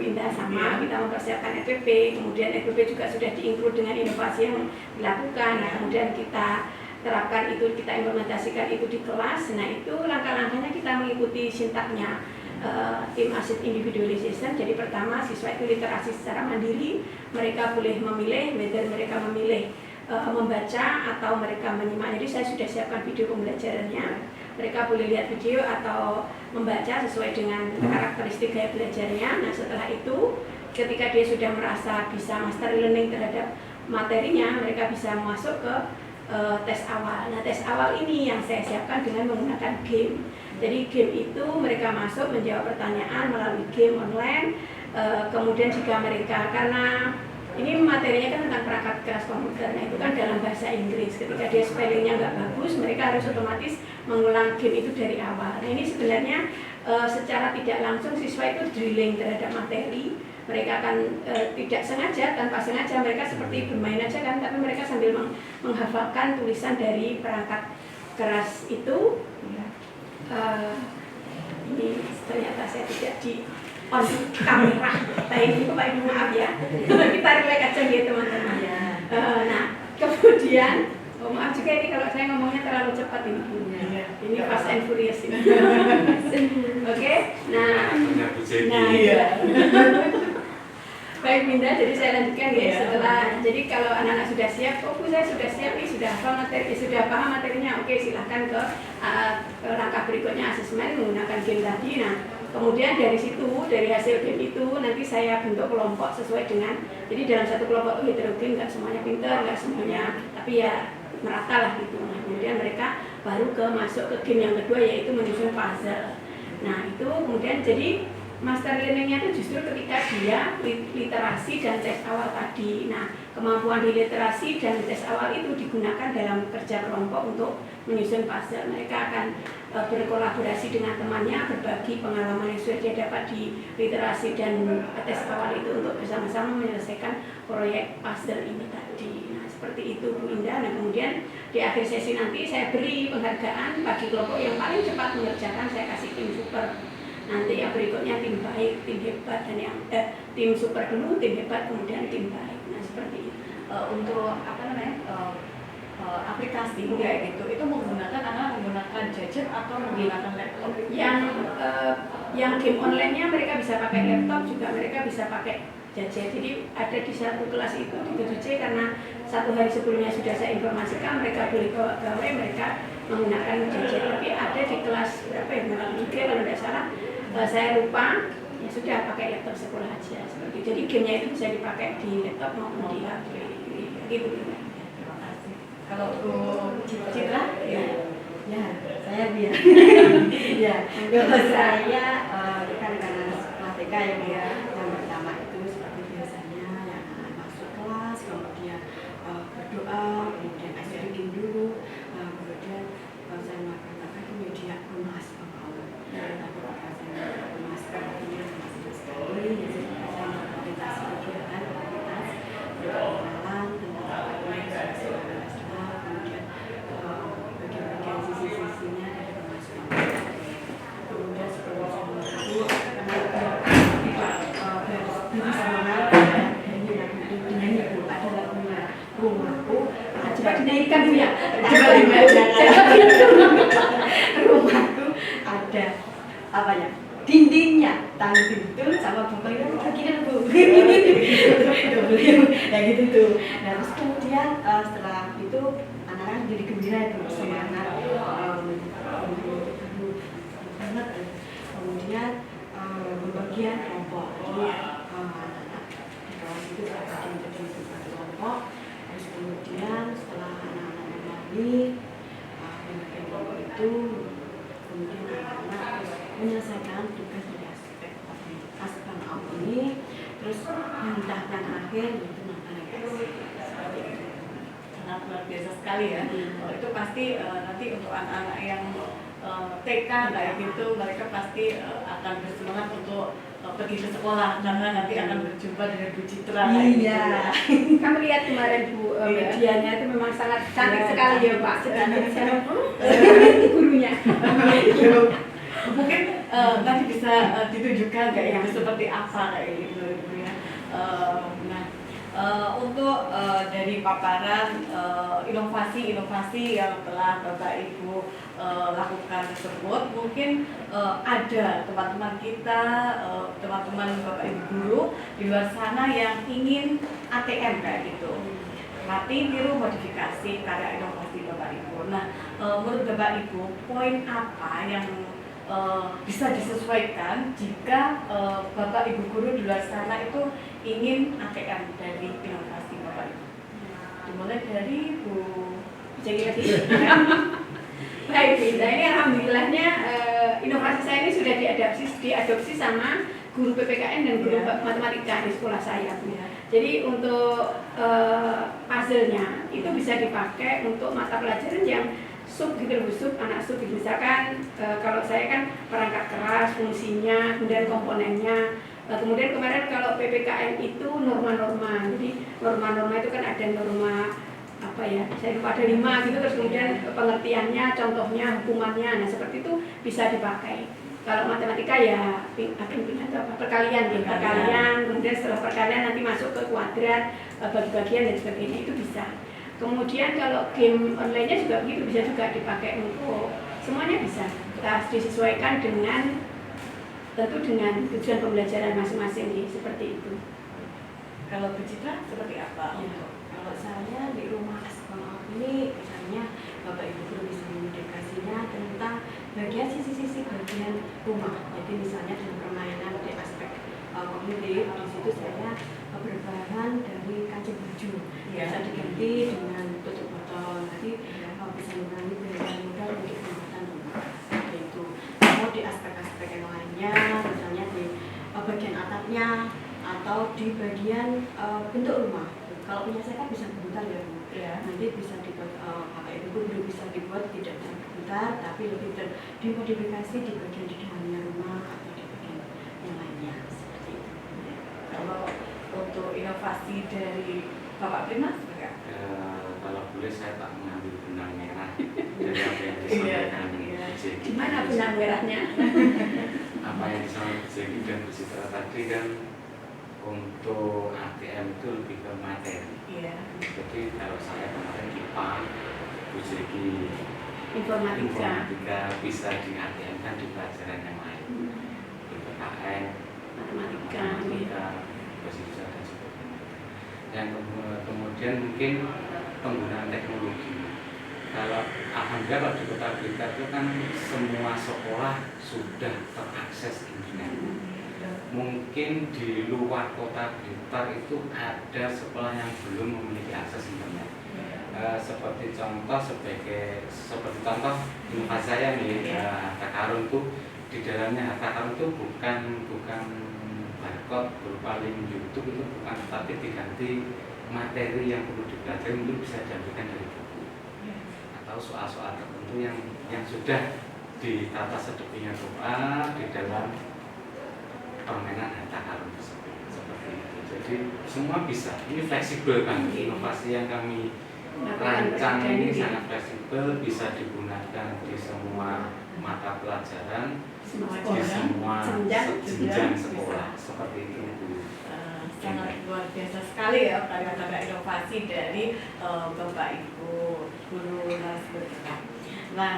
mempersiapkan RPP, kemudian RPP juga sudah di-include dengan inovasi yang dilakukan. Nah, kemudian kita terapkan itu, kita implementasikan itu di kelas. Nah, itu langkah-langkahnya kita mengikuti sintaknya tim asset individualization. Jadi pertama, siswa itu literasi secara mandiri, mereka boleh memilih whether mereka memilih membaca atau mereka menyimak. Jadi saya sudah siapkan video pembelajarannya, mereka boleh lihat video atau membaca sesuai dengan karakteristik gaya belajarnya. Nah, setelah itu ketika dia sudah merasa bisa master learning terhadap materinya, mereka bisa masuk ke tes awal. Nah, tes awal ini yang saya siapkan dengan menggunakan game. Jadi game itu mereka masuk menjawab pertanyaan melalui game online. Kemudian jika mereka, karena ini materinya kan tentang perangkat keras komputer, nah itu kan dalam bahasa Inggris. Ketika dia spellingnya nggak bagus, mereka harus otomatis mengulang game itu dari awal. Nah, ini sebenarnya secara tidak langsung siswa itu drilling terhadap materi. Mereka akan tidak sengaja, tanpa sengaja mereka seperti bermain aja kan, tapi mereka sambil menghafalkan tulisan dari perangkat keras itu. Ini ternyata saya tidak di on kamera. Nah, ini Bapak Ibu maaf ya. Kita relax aja gitu teman-teman. Nah, kemudian maaf juga ini kalau saya ngomongnya terlalu cepat ini. Ini fast and furious ini. Oke. Nah, baik Binda, jadi saya lanjutkan ya. Setelah, jadi kalau anak-anak sudah siap, oh Bu saya sudah siap nih, sudah hafal materi, sudah paham materinya, oke silahkan ke langkah berikutnya asesmen menggunakan game tadi. Nah, kemudian dari situ, dari hasil game itu nanti saya bentuk kelompok sesuai dengan, jadi dalam satu kelompok itu heterogen, nggak semuanya pintar, nggak semuanya, tapi ya merata lah gitu. Nah, kemudian mereka baru masuk ke game yang kedua yaitu menyusun puzzle. Nah, itu kemudian jadi master learning-nya itu justru ketika dia literasi dan tes awal tadi. Nah, kemampuan di literasi dan tes awal itu digunakan dalam kerja kelompok untuk menyusun puzzle. Mereka akan berkolaborasi dengan temannya, berbagi pengalaman yang sudah dia dapat di literasi dan tes awal itu untuk bersama-sama menyelesaikan proyek puzzle ini tadi. Nah, seperti itu Bu Indah. Nah, kemudian di akhir sesi nanti saya beri penghargaan bagi kelompok yang paling cepat mengerjakan, saya kasih tim super. Nanti yang berikutnya tim baik, tim hebat, dan yang tim super dulu, tim hebat, kemudian tim baik. Nah, seperti itu. Untuk aplikasi kayak gitu, itu menggunakan gadget atau menggunakan laptop? Yang game online-nya mereka bisa pakai laptop, juga mereka bisa pakai gadget. Jadi ada di satu kelas itu di 7C, karena satu hari sebelumnya sudah saya informasikan mereka boleh bawa gawe, mereka menggunakan gadget. Tapi ada di kelas berapa ya, 3 kalau tidak salah, saya lupa, ya sudah pakai laptop sekolah aja seperti itu. Jadi gamenya itu bisa dipakai di laptop maupun di HP gitu. Terima kasih. Kalau Citra, Ya, saya dia. Ya, kalau saya kan karena kelas TK ya Bu ya, yang pertama itu seperti biasanya yang masuk kelas, kemudian berdoa, kemudian bikin dulu, kemudian saya melakukan media emas Allah. Ketika saya emas artinya sama sekali, jadi saya melakukan kegiatan aktivitas berkenalan tentang apa yang saya Islam, kemudian bagian-bagian sisi-sisinya dari pemasukan. Kemudian sebelum saya itu bisa mengalami dengan ibu ada lagunya rumahku Coba dinaikkan Bu ya. rumahku ada apa ya, dindingnya tanggung itu sama bunganya begini Bu. Ya gitu tuh. Nah, terus kemudian setelah itu anak-anak jadi gembira itu, semangat banget. Kemudian pembagian kelompok. Jadi anak-anak di kelas itu terbagi menjadi kelompok. Terus kemudian setelah anak-anak memahami pembagian kelompok itu, kemudian anak-anak terus menyelesaikan tugas dari aspek ini. Terus yang tahap yang akhir yaitu negosiasi. sangat luar biasa sekali ya. Itu pasti nanti untuk anak-anak yang TK kayak gitu, mereka pasti akan bersemangat untuk pergi ke sekolah karena nanti akan berjumpa dengan Bu Citra. Iya. Kamu lihat kemarin Bu, medianya itu memang sangat cantik sekali ya Pak. Sedang gurunya. Mungkin nanti bisa ditunjukkan kayak gitu seperti apa kayak gitu ya. Untuk dari paparan inovasi-inovasi yang telah Bapak Ibu lakukan tersebut, mungkin ada teman-teman kita, teman-teman Bapak Ibu guru di luar sana yang ingin ATM kayak gitu, mati tiru modifikasi karya inovasi Bapak Ibu. Nah, menurut Bapak Ibu, poin apa yang bisa disesuaikan jika Bapak Ibu guru di luar sana itu ingin ATM dari inovasi Bapak Ibu? Dimulai dari Bu Jadi baik, nah ini alhamdulillahnya inovasi saya ini sudah diadopsi sama guru PPKN dan guru matematika di sekolah saya. Jadi untuk puzzle-nya itu bisa dipakai untuk mata pelajaran yang sub gitu, anak sub. Misalkan kalau saya kan perangkat keras, fungsinya, kemudian komponennya. Kemudian kemarin kalau PPKN itu norma-norma. Jadi norma-norma itu kan ada norma apa ya, saya lupa ada 5 gitu, terus kemudian pengertiannya, contohnya, hukumannya. Nah seperti itu bisa dipakai. Kalau matematika ya perkalian, kemudian setelah perkalian nanti masuk ke kuadrat, bagi-bagian dan sebagainya, itu bisa. Kemudian kalau game online-nya juga begitu, bisa juga dipakai untuk semuanya bisa. Kita disesuaikan dengan tentu dengan tujuan pembelajaran masing-masing seperti itu. Kalau Bu Citra seperti apa? Ya, kalau saya di rumah sekolah ini misalnya Bapak Ibu guru bisa mengedukasinya tentang bagian sisi-sisi bagian rumah. Jadi misalnya dengan permainan di aspek kognitif, di situ saya berbahan dari kancing baju, bisa diganti dengan tutup botol. Jadi bisa mengurangi biaya modal untuk pembuatan rumah. Seperti itu. Kalau di aspek-aspek yang lainnya, misalnya di bagian atapnya atau di bagian bentuk rumah. Kalau punya saya kan bisa berputar ya Bu. Nanti bisa dibuat Bapak Ibu guru bisa dibuat tidak bisa berputar, tapi lebih dimodifikasi di bagian di dalamnya rumah atau di bagian yang lainnya seperti itu. Kalau untuk inovasi dari Bapak Prima, kalau boleh saya tak mengambil benang merah dari apa yang disampaikan Jeki. Gimana benang merahnya? Apa yang disampaikan Jeki dan Bu Citra tadi kan untuk ATM itu lebih ke materi. Jadi kalau saya kemarin IPA, Bu Jeki informatika bisa di ATM kan di pelajaran yang lain, PPKN, matematika, bahasa dan sebagainya. Yang kemudian mungkin penggunaan teknologi. Kalau alhamdulillah kalau di Kota Blitar itu kan semua sekolah sudah terakses internet. Mungkin di luar Kota Blitar itu ada sekolah yang belum memiliki akses internet. Seperti contoh inovasi saya nih, harta karun itu di dalamnya harta karun itu bukan barcode berupa link YouTube, itu bukan, tapi diganti materi yang perlu dipelajari, mungkin bisa diambilkan dari buku atau soal-soal tertentu yang sudah ditata sedemikian rupa di dalam permainan harta karun tersebut, seperti itu. Jadi semua bisa, ini fleksibel kan, inovasi yang kami rancang ini sangat fleksibel, bisa digunakan di semua mata pelajaran, di semua jenjang sekolah, seperti itu Bu. Sangat luar biasa sekali ya karya-karya inovasi dari Bapak Ibu guru narasumber kita. Nah,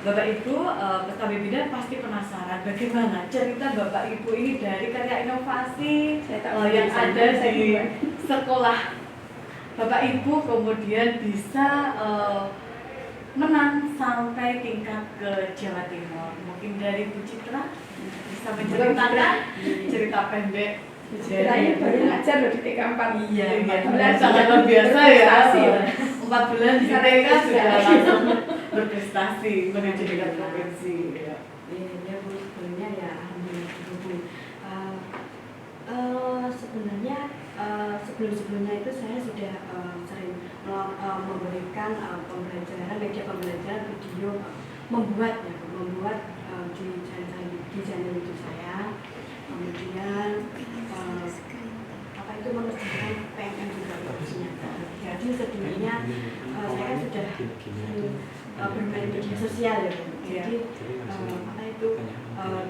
Bapak Ibu peserta webinar pasti penasaran bagaimana cerita Bapak Ibu ini dari karya inovasi yang ada di sekolah Bapak Ibu kemudian bisa menang sampai tingkat ke Jawa Timur. Mungkin dari Bu Citra bisa menceritakan cerita pendek. Ceritanya baru ngajar loh di TK 4. Iya, 4 bulan sangat luar biasa ya. 4 bulan mereka sudah langsung berprestasi menuju tingkat provinsi. Ya Bu, sebenarnya ya alhamdulillah Bu. Sebenarnya sebelum-sebelumnya itu saya sudah sering memberikan pembelajaran, media pembelajaran video, membuat di channel YouTube saya. Kemudian mengerjakan PMM juga pastinya. Jadi sebelumnya saya kan sudah bermain media sosial ya Bu. Jadi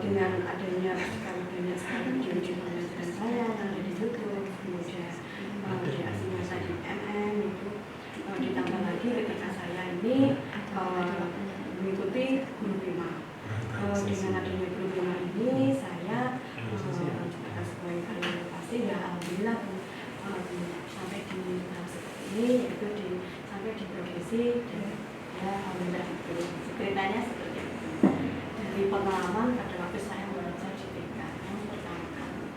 dengan adanya sekali video pembelajaran saya yang ada di YouTube, kemudian di aslinya saya di MM itu ditambah lagi ketika saya ini mengikuti guru prima. Dengan adanya guru prima ini saya menciptakan sebuah karya inovasi ya alhamdulillah sampai di tahap seperti ini, yaitu sampai di profesi dan ya alhamdulillah itu ceritanya seperti itu. Dari pengalaman pada waktu saya belajar di TK yang pertama kali.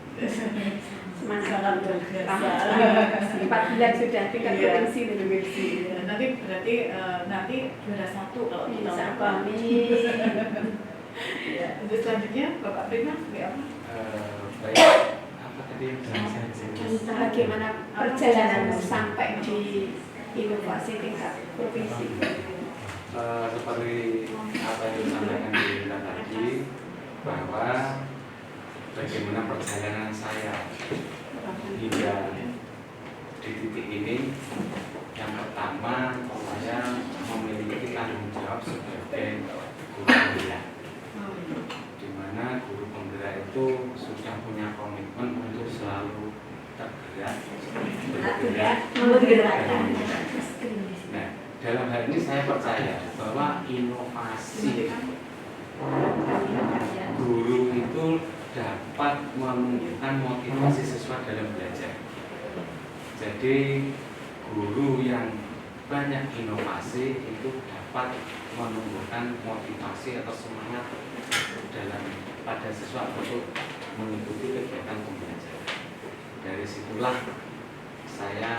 Sangat luar biasa. 4 bulan sudah tingkat provinsi. Ya, nanti berarti nanti juara 1 kalau kita ya, untuk selanjutnya Bapak Prima seperti apa? Baik, apa tadi yang Tentang bagaimana perjalanan sampai di inovasi tingkat provinsi. Seperti apa yang disampaikan di tadi, bahwa bagaimana perjalanan saya hingga di titik ini. Yang pertama, saya memiliki tanggung jawab sebagai guru penggerak, di mana guru penggerak itu sudah punya komitmen untuk selalu bergerak. Nah, dalam hal ini saya percaya bahwa inovasi guru itu dapat menunjukkan motivasi siswa dalam belajar. Jadi guru yang banyak inovasi itu dapat menumbuhkan motivasi atau semangat pada siswa untuk mengikuti kegiatan pembelajaran. Dari situlah saya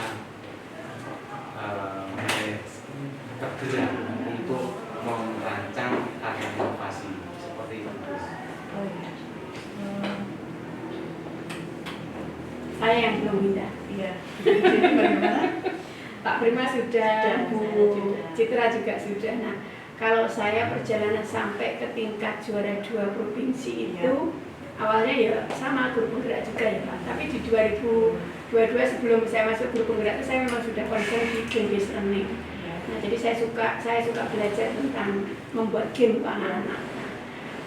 tergerak untuk merancang karya inovasi seperti itu. Saya yang belum pindah. Iya. Jadi bagaimana? Pak Prima sudah, Bu Citra juga sudah. Nah, kalau saya perjalanan sampai ke tingkat juara 2 provinsi itu awalnya ya sama guru penggerak juga ya Pak. Tapi di 2022 sebelum saya masuk guru penggerak itu saya memang sudah concern di game based learning. Nah, jadi saya suka belajar tentang membuat game untuk anak-anak.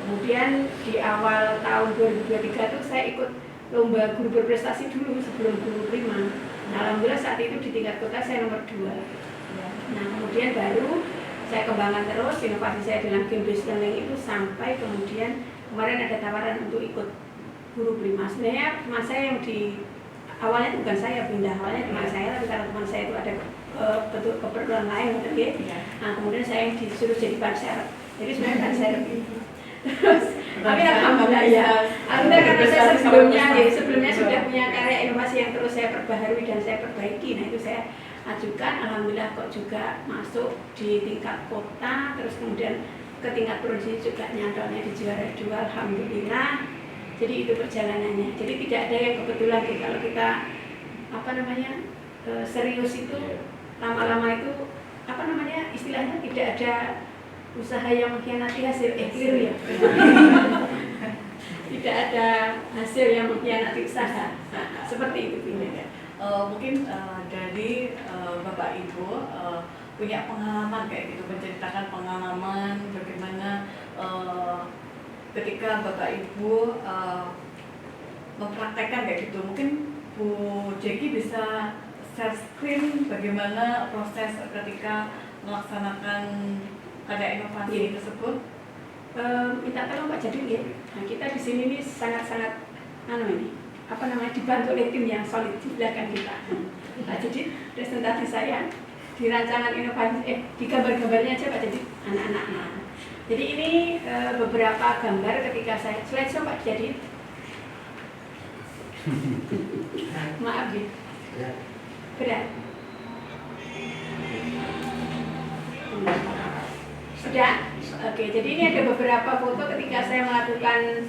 Kemudian di awal tahun 2023 itu saya ikut lomba guru berprestasi dulu sebelum guru prima. Nah, alhamdulillah saat itu di tingkat kota saya nomor 2. Nah, kemudian baru saya kembangkan terus inovasi saya dalam game based learning itu sampai kemudian kemarin ada tawaran untuk ikut guru prima. Sebenarnya teman saya yang awalnya bukan saya pindah, awalnya teman saya, tapi karena teman saya itu ada keperluan lain, nah kemudian saya yang disuruh jadi ban serep. Jadi sebenarnya ban serep itu. Terus, tapi alhamdulillah ya, alhamdulillah karena saya sebelumnya sudah punya karya inovasi yang terus saya perbaharui dan saya perbaiki. Nah itu saya ajukan, alhamdulillah kok juga masuk di tingkat kota, terus kemudian ke tingkat provinsi juga nyantolnya di juara 2, alhamdulillah. Jadi itu perjalanannya. Jadi tidak ada yang kebetulan kalau kita serius itu lama-lama itu istilahnya tidak ada usaha yang mengkhianati hasil keliru ya. Tidak ada hasil yang mengkhianati usaha. Seperti itu ya. Mungkin dari Bapak Ibu punya pengalaman kayak gitu, menceritakan pengalaman bagaimana ketika Bapak Ibu mempraktekkan kayak gitu. Mungkin Bu Jeki bisa share screen bagaimana proses ketika melaksanakan karya inovasi tersebut. Minta tolong Pak Jadil ya. Nah, kita di sini ini sangat-sangat dibantu oleh tim yang solid di belakang kita. Pak Jadil, presentasi saya di rancangan inovasi di gambar-gambarnya aja Pak Jadil, anak-anak. Jadi ini beberapa gambar ketika saya slideshow Pak Jadil. Maaf ya. Berat. Sudah? Oke, jadi ini ada beberapa foto ketika saya melakukan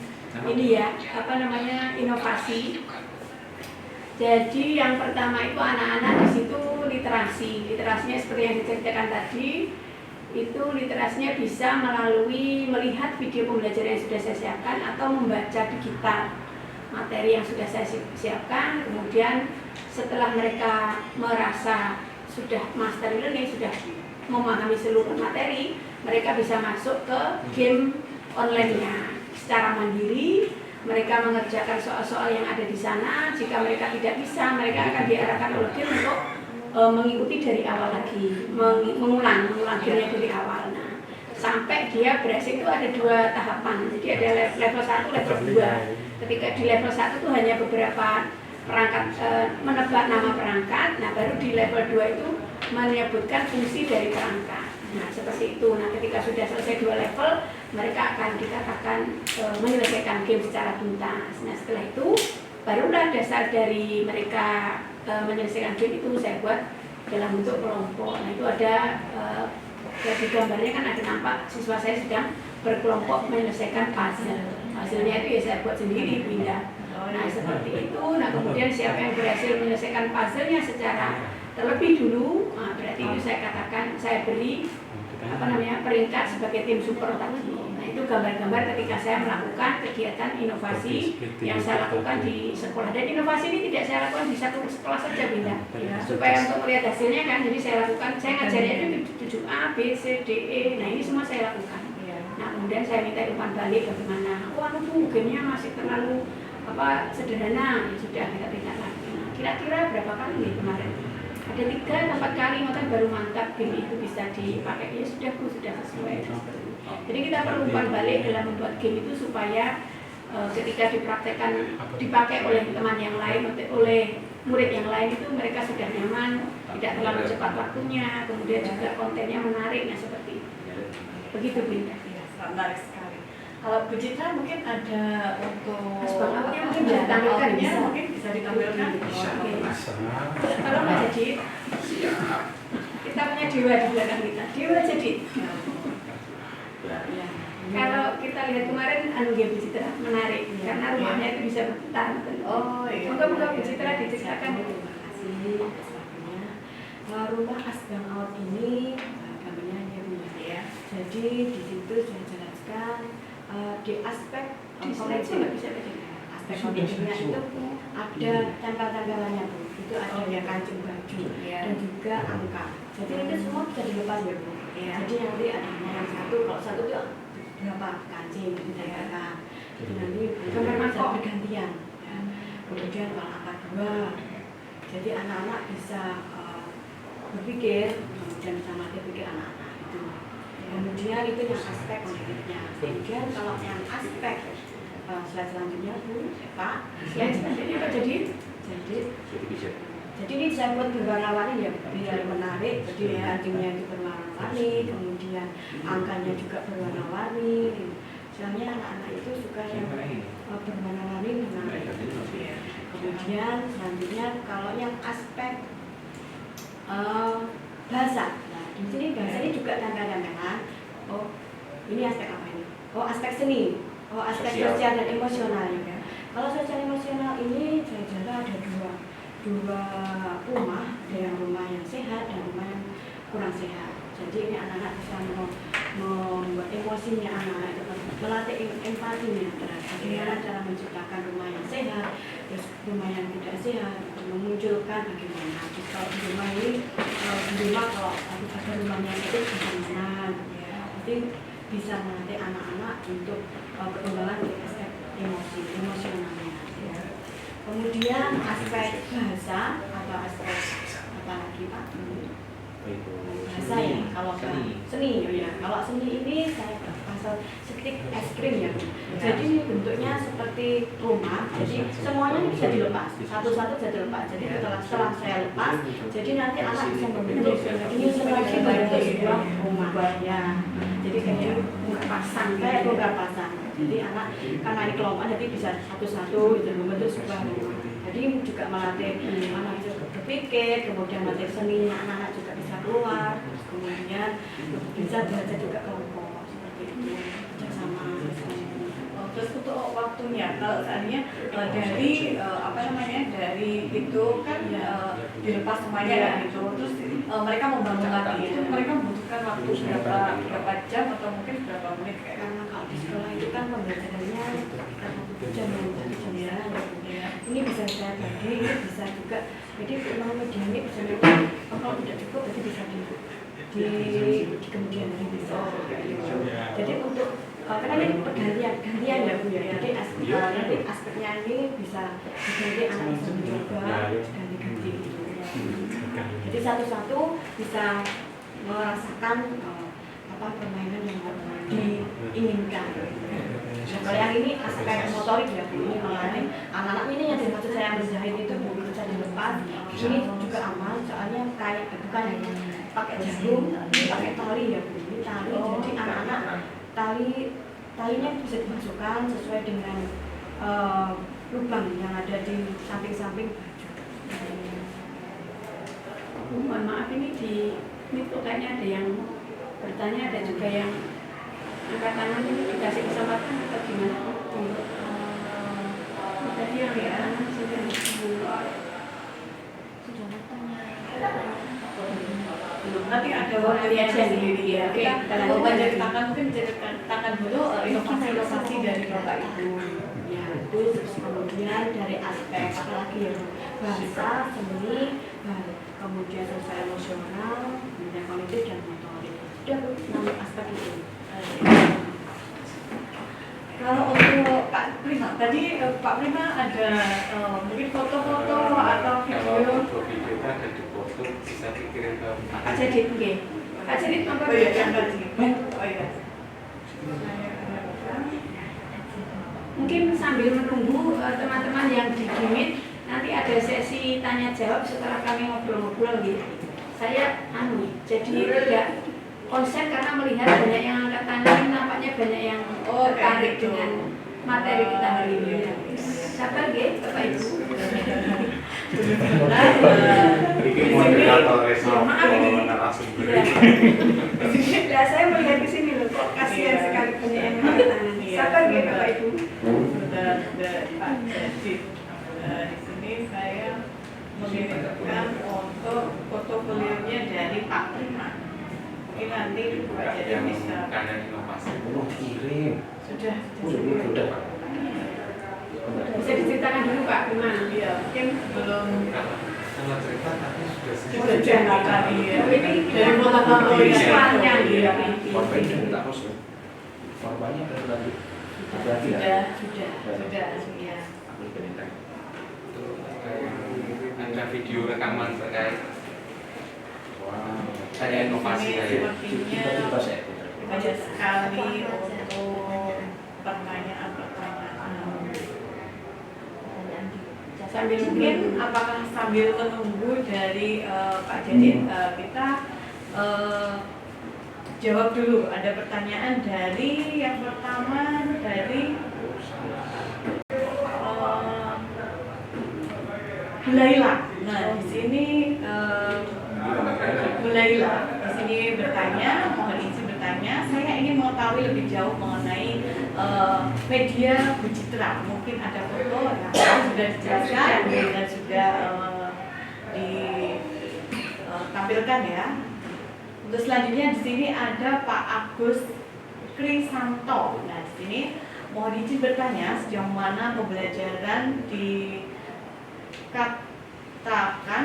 inovasi. Jadi yang pertama itu anak-anak di situ literasinya seperti yang diceritakan tadi, itu literasinya bisa melalui melihat video pembelajaran yang sudah saya siapkan atau membaca digital materi yang sudah saya siapkan. Kemudian setelah mereka merasa sudah master learning, sudah memahami seluruh materi, mereka bisa masuk ke game online-nya secara mandiri mereka mengerjakan soal-soal yang ada di sana. Jika mereka tidak bisa, mereka akan diarahkan oleh game untuk mengikuti dari awal lagi, mengulang gamenya dari awal. Nah, sampai dia berhasil itu ada 2 tahapan. Jadi ada level 1, level 2. Ketika di level 1 itu hanya beberapa perangkat, menebak nama perangkat. Nah, baru di level 2 itu menyebutkan fungsi dari perangkat. Nah, seperti itu. Nah, ketika sudah selesai 2 level, mereka akan dikatakan menyelesaikan game secara tuntas. Nah, setelah itu barulah dasar dari mereka menyelesaikan game itu saya buat dalam bentuk kelompok. Nah, itu ada di gambarnya kan ada nampak siswa saya sedang berkelompok menyelesaikan puzzle. Hasilnya itu ya saya buat sendiri, pindah. Nah, seperti itu. Nah, kemudian siapa yang berhasil menyelesaikan puzzle-nya secara terlebih dulu, nah, berarti itu saya katakan saya beri peringkat sebagai tim support tadi. Nah, itu gambar-gambar ketika saya melakukan kegiatan inovasi yang saya lakukan di sekolah. Dan inovasi ini tidak saya lakukan di satu sekolah saja, Binda. Supaya untuk melihat hasilnya kan, jadi saya lakukan, saya ngajarnya itu 7A, B, C, D, E. Nah, ini semua saya lakukan. Nah, kemudian saya minta umpan balik bagaimana. Wah, gamenya masih terlalu sederhana. Ya sudah, kita tingkat lagi. Nah, kira-kira berapa kali nih kemarin? Ada 3 atau 4 kali, maka baru mantap game itu bisa dipakai. Ya sudah, sudah sesuai. Jadi kita perlu umpan balik dalam membuat game itu supaya ketika dipraktekkan, dipakai oleh teman yang lain, oleh murid yang lain itu mereka sudah nyaman, tidak terlalu cepat waktunya, kemudian juga kontennya menarik. Nah, seperti itu. Begitu, Binda. Menarik sekali. Kalau Bu Citra mungkin ada untuk awalnya mungkin bisa ditampilkan, ya, mungkin bisa ditampilkan. Kalau Mbak Jadid, kita punya dewa di belakang kita. Dewa Jadid. Kalau kita lihat kemarin Bu Citra menarik, karena rumahnya itu bisa berputar. Oh iya. Moga-moga Bu Citra diceritakan. Terima kasih atas waktunya. Rumah Asbang Out ini gambarnya ya. Jadi di situ saya jelaskan di aspek aspek kontennya itu ada tempel-tempelannya Bu. Itu ada yang kancing baju dan juga angka. Jadi itu semua bisa dilepas ya Bu. Jadi nanti ada yang satu, kalau satu itu berapa kancing ditempelkan. Jadi nanti bisa bergantian. Ya. Kemudian kalau angka 2, jadi anak-anak bisa berpikir, kemudian bisa mati pikir anak-anak itu. Kemudian itu yang aspek kontennya. Kemudian kalau yang aspek slide selanjutnya Bu, Pak. Slide selanjutnya Pak Jadid. Jadi ini saya buat berwarna-warni ya, biar menarik. Jadi kancingnya itu berwarna-warni, kemudian angkanya juga berwarna-warni. Soalnya anak-anak itu suka yang berwarna-warni menarik. Kemudian selanjutnya kalau yang aspek bahasa. Nah, di sini bahasa ini juga tanda-tandakan. Oh, ini aspek apa ini? Oh, aspek seni. Oh, aspek sosial dan emosional ya. Kalau sosial emosional ini saya kira ada dua rumah, ada yang rumah yang sehat dan rumah yang kurang sehat. Jadi ini anak-anak bisa membuat emosinya anak-anak itu, melatih empatinya terhadap bagaimana cara menciptakan rumah yang sehat, terus rumah yang tidak sehat, memunculkan bagaimana kalau di rumah ini, di rumah kalau ada rumahnya itu bagaimana, jadi bisa melatih anak-anak untuk perkembangan di aspek emosionalnya. Kemudian aspek bahasa atau aspek apa lagi Pak? Bahasa ya, kalau seni ya. Kalau seni ini saya pasal stick es krim ya. Jadi bentuknya seperti rumah. Jadi semuanya bisa dilepas, satu-satu bisa dilepas. Jadi setelah saya lepas, jadi nanti anak bisa membentuk ini sebagai sebuah rumah ya. Jadi kayak bongkar pasang, kayak bongkar pasang. Jadi anak karena ini kelompok jadi bisa satu-satu gitu membentuk sebuah rumah. Jadi juga melatih anak juga berpikir, kemudian melatih seninya anak-anak juga bisa keluar, kemudian bisa belajar juga kelompok seperti itu bersama. Terus untuk waktunya, kalau seandainya dari dari itu kan dilepas semuanya ya gitu, terus mereka membangun lagi itu mereka membutuhkan waktu berapa jam atau mungkin berapa menit kayak? Karena kalau di sekolah itu kan pembelajarannya jam ya. Ini bisa saya bagi, ini bisa juga. Jadi memang media ini bisa kalau tidak cukup berarti bisa di kemudian hari bisa. Jadi untuk karena ini gantian ya Bu ya. Jadi nanti aspeknya ini bisa diganti anak bisa mencoba ganti-ganti gitu. Jadi satu-satu bisa merasakan permainan yang diinginkan. Nah, kalau yang ini aspek motorik ya Bu, ini anak-anak ini yang dimaksud saya menjahit itu bisa dilepas. Ini juga aman, soalnya kayak bukan yang pakai jarum, ini pakai tali ya Bu. Ini tali, jadi anak-anak talinya bisa dimasukkan sesuai dengan lubang yang ada di samping-samping baju. Mohon maaf ini kok kayaknya ada yang bertanya, ada juga yang angkat tangan, ini dikasih kesempatan atau gimana? Tadi yang angkat tangan sudah Nanti ada waktunya sendiri ya. Oke, Kita menceritakan mungkin menceritakan dulu inovasi-inovasi dari Bapak Ibu. Ya, terus kemudian dari aspek apa lagi ya, bahasa, seni, kemudian sosial emosional, kemudian kognitif dan motorik. Sudah Bu, 6 aspek itu. Kalau untuk Pak Prima, tadi Pak Prima ada mungkin foto-foto atau Kalau video. video ada di foto bisa dikirim ke Pak Jadid, nggih. Pak Jadid nomor Oh iya, yang tadi. Oh iya. Mungkin sambil menunggu teman-teman yang di Gimit, nanti ada sesi tanya jawab setelah kami ngobrol-ngobrol gitu. Saya jadi tidak konsen karena melihat banyak yang angkat tangan, nampaknya banyak yang tertarik dengan materi kita hari ini. Sabar nggih Bapak Ibu. Bikin moderator Maaf ini. narasumber. Ya, saya melihat di sini loh, kok kasihan sekali banyak yang angkat tangan. Sabar nggih Bapak Ibu. Sudah Pak Jadid. Di sini saya mengirimkan untuk portofolionya dari Pak Prima. Mungkin nanti Pak Jadid Yang bisa. karena inovasi. Belum kirim. Sudah. Udah. Bisa diceritakan dulu Pak gimana? Iya, mungkin belum. Kalau cerita tapi sudah Sudah cerita tadi ya. Ini Dari foto-foto Iya. Soalnya ya. Korban dan tak harus. Korbannya kan tadi. Sudah. Ya. Aku pengen ada video rekaman terkait saya inovasi Ini saya. sepertinya banyak sekali untuk pertanyaan-pertanyaan. Sambil mungkin apakah sambil menunggu dari Pak Jadid kita jawab dulu. Ada pertanyaan dari yang pertama dari Bu Laila. Nah, di sini Bu Laila di sini bertanya, mohon izin bertanya, saya ingin mengetahui lebih jauh mengenai media Bu Citra. Mungkin ada foto yang sudah dijelaskan dan sudah ditampilkan ya. Untuk selanjutnya di sini ada Pak Agus Krisanto. Nah, di sini mohon izin bertanya sejauh mana pembelajaran dikatakan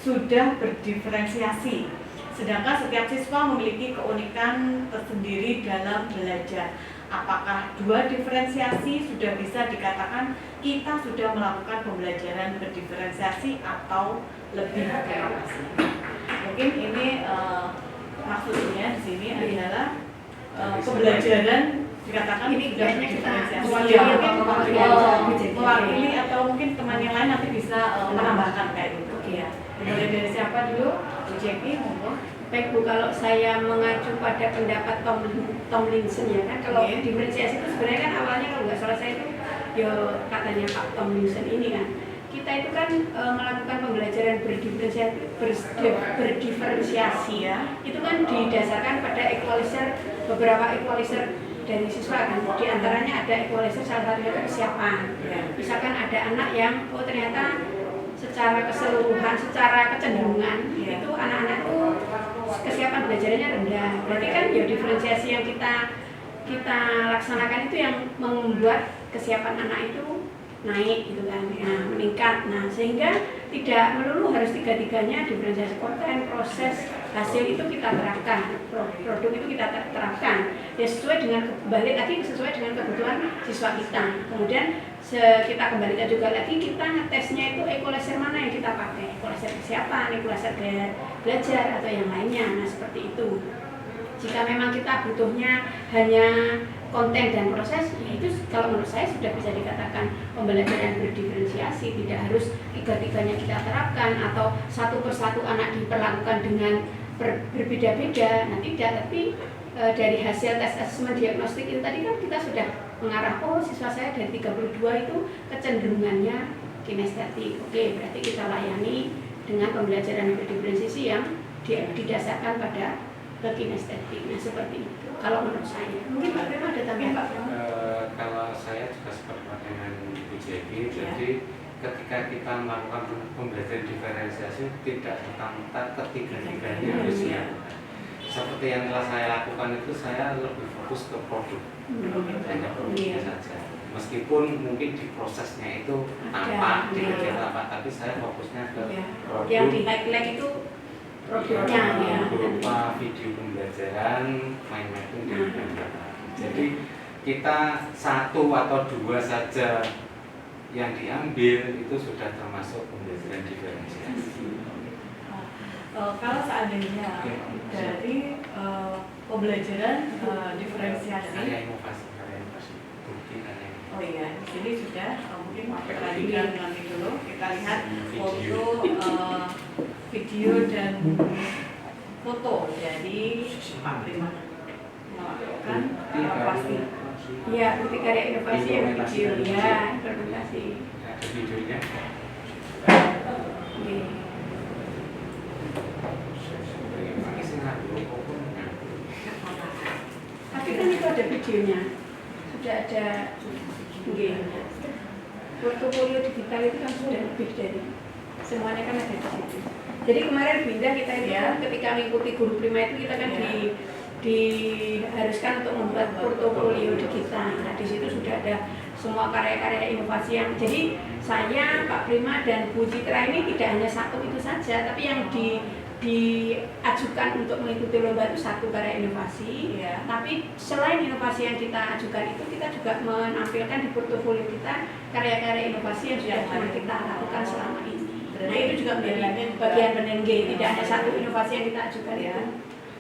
sudah berdiferensiasi, sedangkan setiap siswa memiliki keunikan tersendiri dalam belajar. Apakah dua diferensiasi sudah bisa dikatakan kita sudah melakukan pembelajaran berdiferensiasi atau lebih inovasi? Mungkin ini maksudnya di sini adalah pembelajaran dikatakan Ini sudah kayaknya kita berdiferensiasi. mewakili. Mewakili atau mungkin teman yang lain nanti bisa menambahkan kayak gitu. Iya. Mulai dari siapa dulu? Bu Jeki, monggo. Baik Bu, kalau saya mengacu pada pendapat Tomlinson ya kan, kalau Iya. diferensiasi itu sebenarnya kan awalnya kalau nggak salah saya itu ya katanya Pak Tomlinson ini kan, kita itu kan melakukan pembelajaran berdiferensiasi Ya. itu kan didasarkan pada beberapa equalizer dari siswa kan, di antaranya ada equalizer salah satunya itu kesiapan. Ya. Misalkan ada anak yang ternyata secara keseluruhan, secara kecenderungan Iya. itu anak-anak itu kesiapan belajarnya rendah. Berarti kan ya diferensiasi yang kita laksanakan itu yang membuat kesiapan anak itu naik gitu kan, nah, meningkat. Nah, sehingga tidak melulu harus tiga-tiganya diferensiasi konten, proses, hasil itu kita terapkan, produk itu kita terapkan ya sesuai dengan balik lagi sesuai dengan kebutuhan siswa kita. Kemudian kita kembalikan juga lagi, kita ngetesnya itu equalizer mana yang kita pakai, equalizer kesiapan, equalizer gaya belajar atau yang lainnya. Nah seperti itu. Jika memang kita butuhnya hanya konten dan proses, ya itu kalau menurut saya sudah bisa dikatakan pembelajaran berdiferensiasi. Tidak harus tiga-tiganya kita terapkan atau satu persatu anak diperlakukan dengan berbeda-beda. Nah tidak, tapi dari hasil tes asesmen diagnostik itu tadi kan kita sudah mengarah, oh siswa saya dari 32 itu kecenderungannya kinestetik. Oke, berarti kita layani dengan pembelajaran berdiferensiasi yang didasarkan pada kinestetik. Nah seperti itu kalau menurut saya. Mungkin Pak Prima ada tambahan Pak Prima? Kalau saya juga seperti dengan Ibu Jebi, jadi ketika kita melakukan pembelajaran diferensiasi tidak serta-merta ketiga-tiganya harus dilakukan. Seperti yang telah saya lakukan itu, saya lebih fokus ke produk, hanya produknya saja. Meskipun mungkin di prosesnya itu tampak, di kegiatan tampak, tapi saya fokusnya ke produk. Yang di highlight itu produknya ya. Berupa video pembelajaran, mind mapping dan lain-lain. Jadi kita satu atau dua saja yang diambil itu sudah termasuk pembelajaran diferensiasi. Kalau seandainya dari pembelajaran diferensiasi, Karya inovasi, bukti karya inovasi. oh iya, di sini sudah mungkin perhatikan nanti dulu kita lihat foto, video dan foto dari Pak Prima melakukan inovasi. Iya, bukti karya inovasi yang video ya, implementasi. Ada videonya. Oke. Tapi kan itu ada videonya, sudah ada portofolio digital itu kan sudah lebih dari semuanya kan ada di situ. Jadi kemarin Binda kita itu kan ketika mengikuti guru Prima itu kita kan diharuskan untuk membuat portofolio digital. Nah di situ sudah ada semua karya-karya inovasi yang jadi saya, Pak Prima dan Bu Citra ini tidak hanya satu itu saja, tapi yang diajukan untuk mengikuti lomba itu satu karya inovasi. Tapi selain inovasi yang kita ajukan itu, kita juga menampilkan di portofolio kita karya-karya inovasi yang sudah pernah kita lakukan selama ini. Nah itu juga menjadi bagian penengge, tidak hanya satu inovasi yang kita ajukan itu,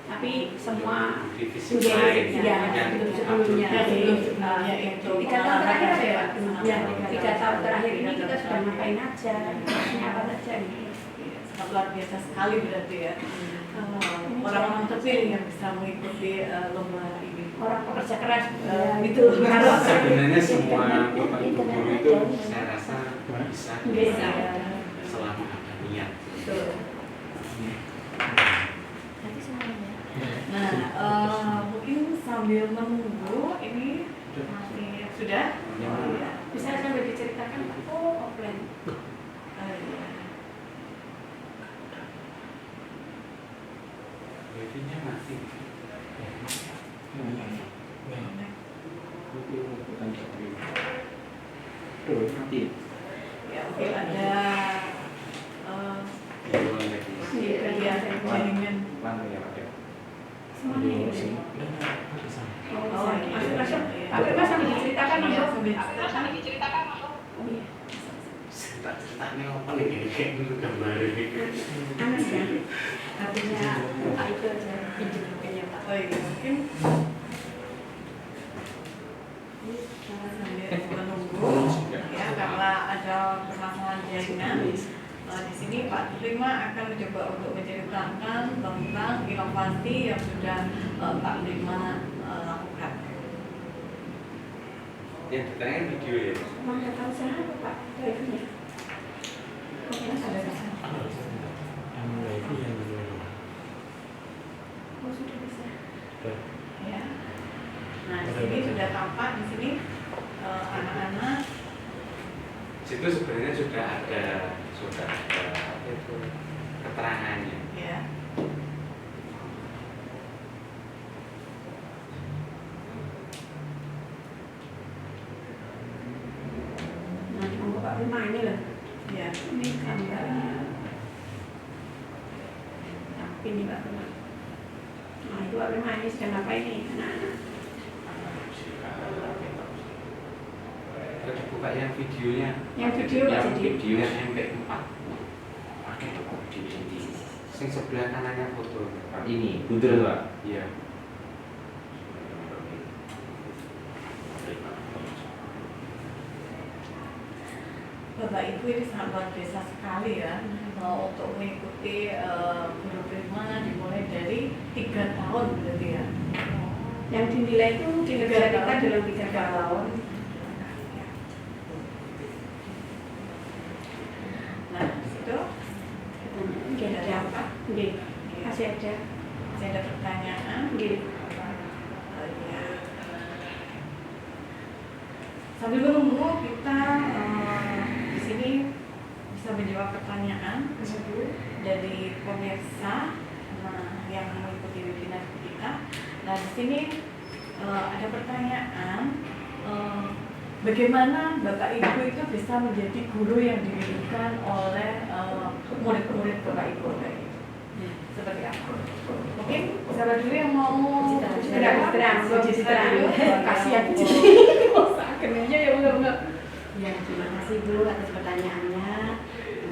tapi semua divisi sebelumnya. 3 tahun terakhir apa ya Pak? Ya, 3 tahun terakhir ini kita sudah ngapain aja, apa saja nih. Sangat luar biasa sekali berarti ya. Orang-orang terpilih yang bisa mengikuti lomba ini. Orang pekerja keras gitu. Sebenarnya semua Bapak Ibu guru itu saya rasa bisa selama ada niat. Nah, mungkin sambil menunggu ini sudah. Bisa sambil diceritakan offline. Jadinya mati. Ya, mungkin ada jaringan. Semuanya ini. Masuk. Apa sambil diceritakan masuk? Oh iya. Ceritanya apa nih kayak gitu gambar ini. Anas ya. Artinya Pak itu aja pinjam bukunya Pak. Oh iya, mungkin sambil menunggu ya karena ada permasalahan jaringan. Di sini Pak Prima akan mencoba untuk menceritakan tentang inovasi yang sudah Pak Prima lakukan. Ya, ditanya video ya. Mau tahu saya apa Pak? Drive-nya. Ada bisa. Oh sudah bisa. Ya. Nah di sini sudah tampak di sini anak-anak. Situ sebenarnya sudah ada itu keterangannya. Ya. Nah, mau Pak Prima ini loh. Ya. Ini gambar. ini Pak Prima. Nah itu Pak Prima ini sedang apa ini anak-anak? Kita buka yang videonya. Yang video Pak Yang jadi. video MP4. Sing sebelah kanannya foto. Ini bundur Pak. Iya. Bapak Ibu ini sangat luar biasa sekali ya untuk mengikuti Guru Prima dimulai dari 3 tahun berarti ya. Yang dinilai itu kinerja kita dalam 3 tahun. Nah, itu Oke, ada apa? Oke, masih ada. masih ada pertanyaan. Oke. Ya. Sambil menunggu kita di sini bisa menjawab pertanyaan dari pemirsa yang mengikuti webinar kita. Nah, di sini ada pertanyaan, bagaimana Bapak Ibu itu bisa menjadi guru yang dirindukan oleh murid-murid Bapak Ibu? Seperti apa? Mungkin siapa dulu yang mau Citra dulu. Kasihan akhirnya ya enggak. Ya, terima kasih Bu atas pertanyaannya.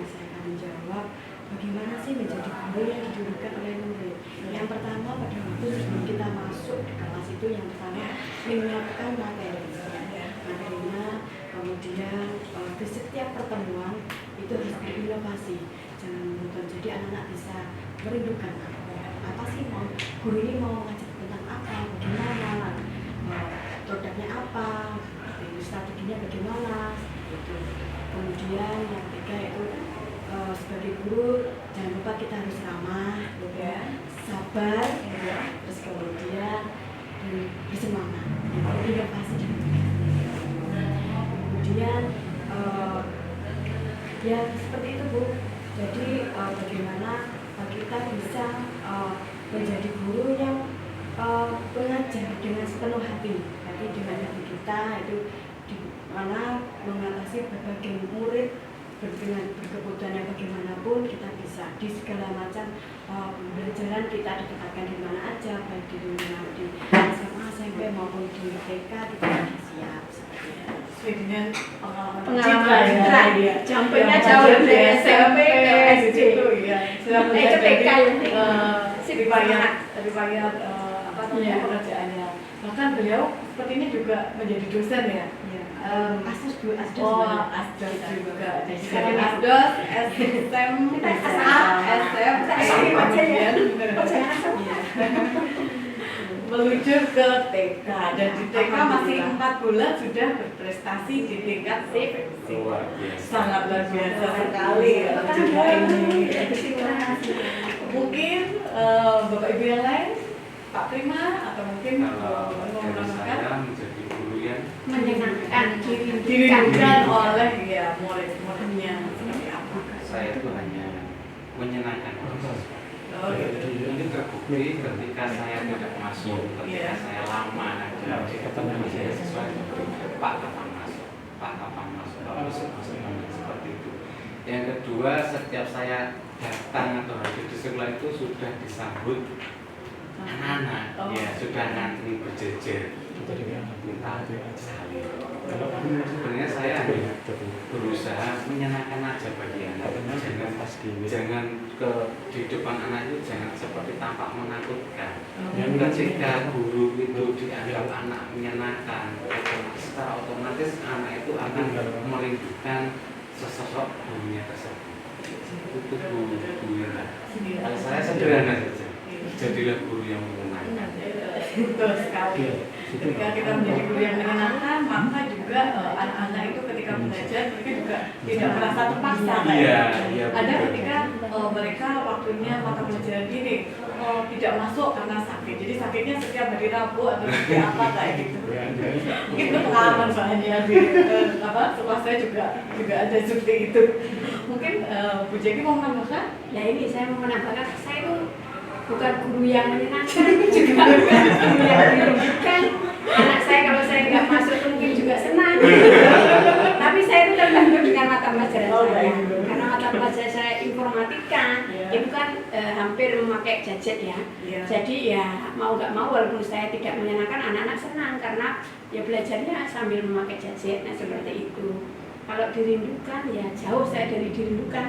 Saya akan menjawab bagaimana sih menjadi guru yang didudukan oleh murid. Yang pertama pada waktu sebelum kita masuk di kelas itu yang pertama menyiapkan materinya, kemudian di setiap pertemuan itu harus berinovasi. Jangan monoton. Jadi anak-anak bisa merindukan apa sih mau guru ini mau ngajar tentang apa, bagaimana, produknya apa, strateginya bagaimana, itu. Kemudian yang ketiga itu sebagai guru jangan lupa kita harus ramah, sabar, terus kemudian bersemangat, inovasi dan kemudian ya seperti itu Bu. Jadi bagaimana kita bisa menjadi guru yang mengajar dengan sepenuh hati, tapi dengan hati kita itu di mana mengatasi berbagai murid dengan berkebutuhan yang bagaimanapun kita bisa di segala macam pembelajaran kita ditempatkan di mana aja, baik di SMA, SMP maupun di TK kita sudah siap. Sesuai dengan Pengalaman Citra ya. Jampenya jauh dari SMP ke SD. Ya. Sudah Itu TK riwayat apa namanya pekerjaannya. Bahkan beliau seperti ini juga menjadi dosen ya. Asdos Asdos juga. Jadi dari Asdos, SM, menuju ke TK, dan di TK masih 4 bulan sudah berprestasi di tingkat CPC. Sangat luar biasa sekali ya juga ini. Mungkin Bapak Ibu yang lain, Pak Prima atau mungkin Kalau dari saya menjadi guru yang menyenangkan, dirindukan oleh ya murid-muridnya seperti apa? saya itu hanya menyenangkan proses. Oh, gitu. Ini terbukti ketika saya tidak masuk, ketika saya lama di ketemu saya sesuai Pak kapan masuk, Pak kapan masuk, seperti itu. Yang kedua, setiap saya datang atau hadir di sekolah itu sudah disambut anak-anak, ya sudah ngantri berjejer, minta salin. Sebenarnya saya hanya berusaha menyenangkan aja bagi anak, jangan di depan anak itu jangan seperti tampak menakutkan. Ketika guru itu dianggap anak menyenangkan, secara otomatis anak itu akan merindukan sesosok gurunya tersebut. Itu guru Kalau saya sederhana saja, jadilah guru yang menyenangkan. Betul sekali. Ketika kita menjadi guru yang menyenangkan, maka juga anak-anak itu ketika belajar mereka juga tidak merasa terpaksa. Iya, Ada betul. ketika mereka waktunya mata pelajaran ini tidak masuk karena sakit. Jadi sakitnya setiap hari Rabu atau setiap apa kayak gitu. Mungkin itu pengalaman banyak di sekolah saya juga ada seperti itu. Mungkin Bu Jeki mau menambahkan? Nah ini saya mau menambahkan, saya itu bukan guru yang menyenangkan, juga bukan guru yang dirugikan. Anak saya kalau saya nggak masuk mungkin juga senang. Tapi saya itu terbantu dengan mata pelajaran saya, karena mata pelajaran saya informatika. itu kan hampir memakai gadget ya. Iya. Jadi ya mau nggak mau walaupun saya tidak menyenangkan, anak-anak senang karena ya belajarnya sambil memakai gadget. Nah seperti itu. Kalau dirindukan ya jauh saya dari dirindukan.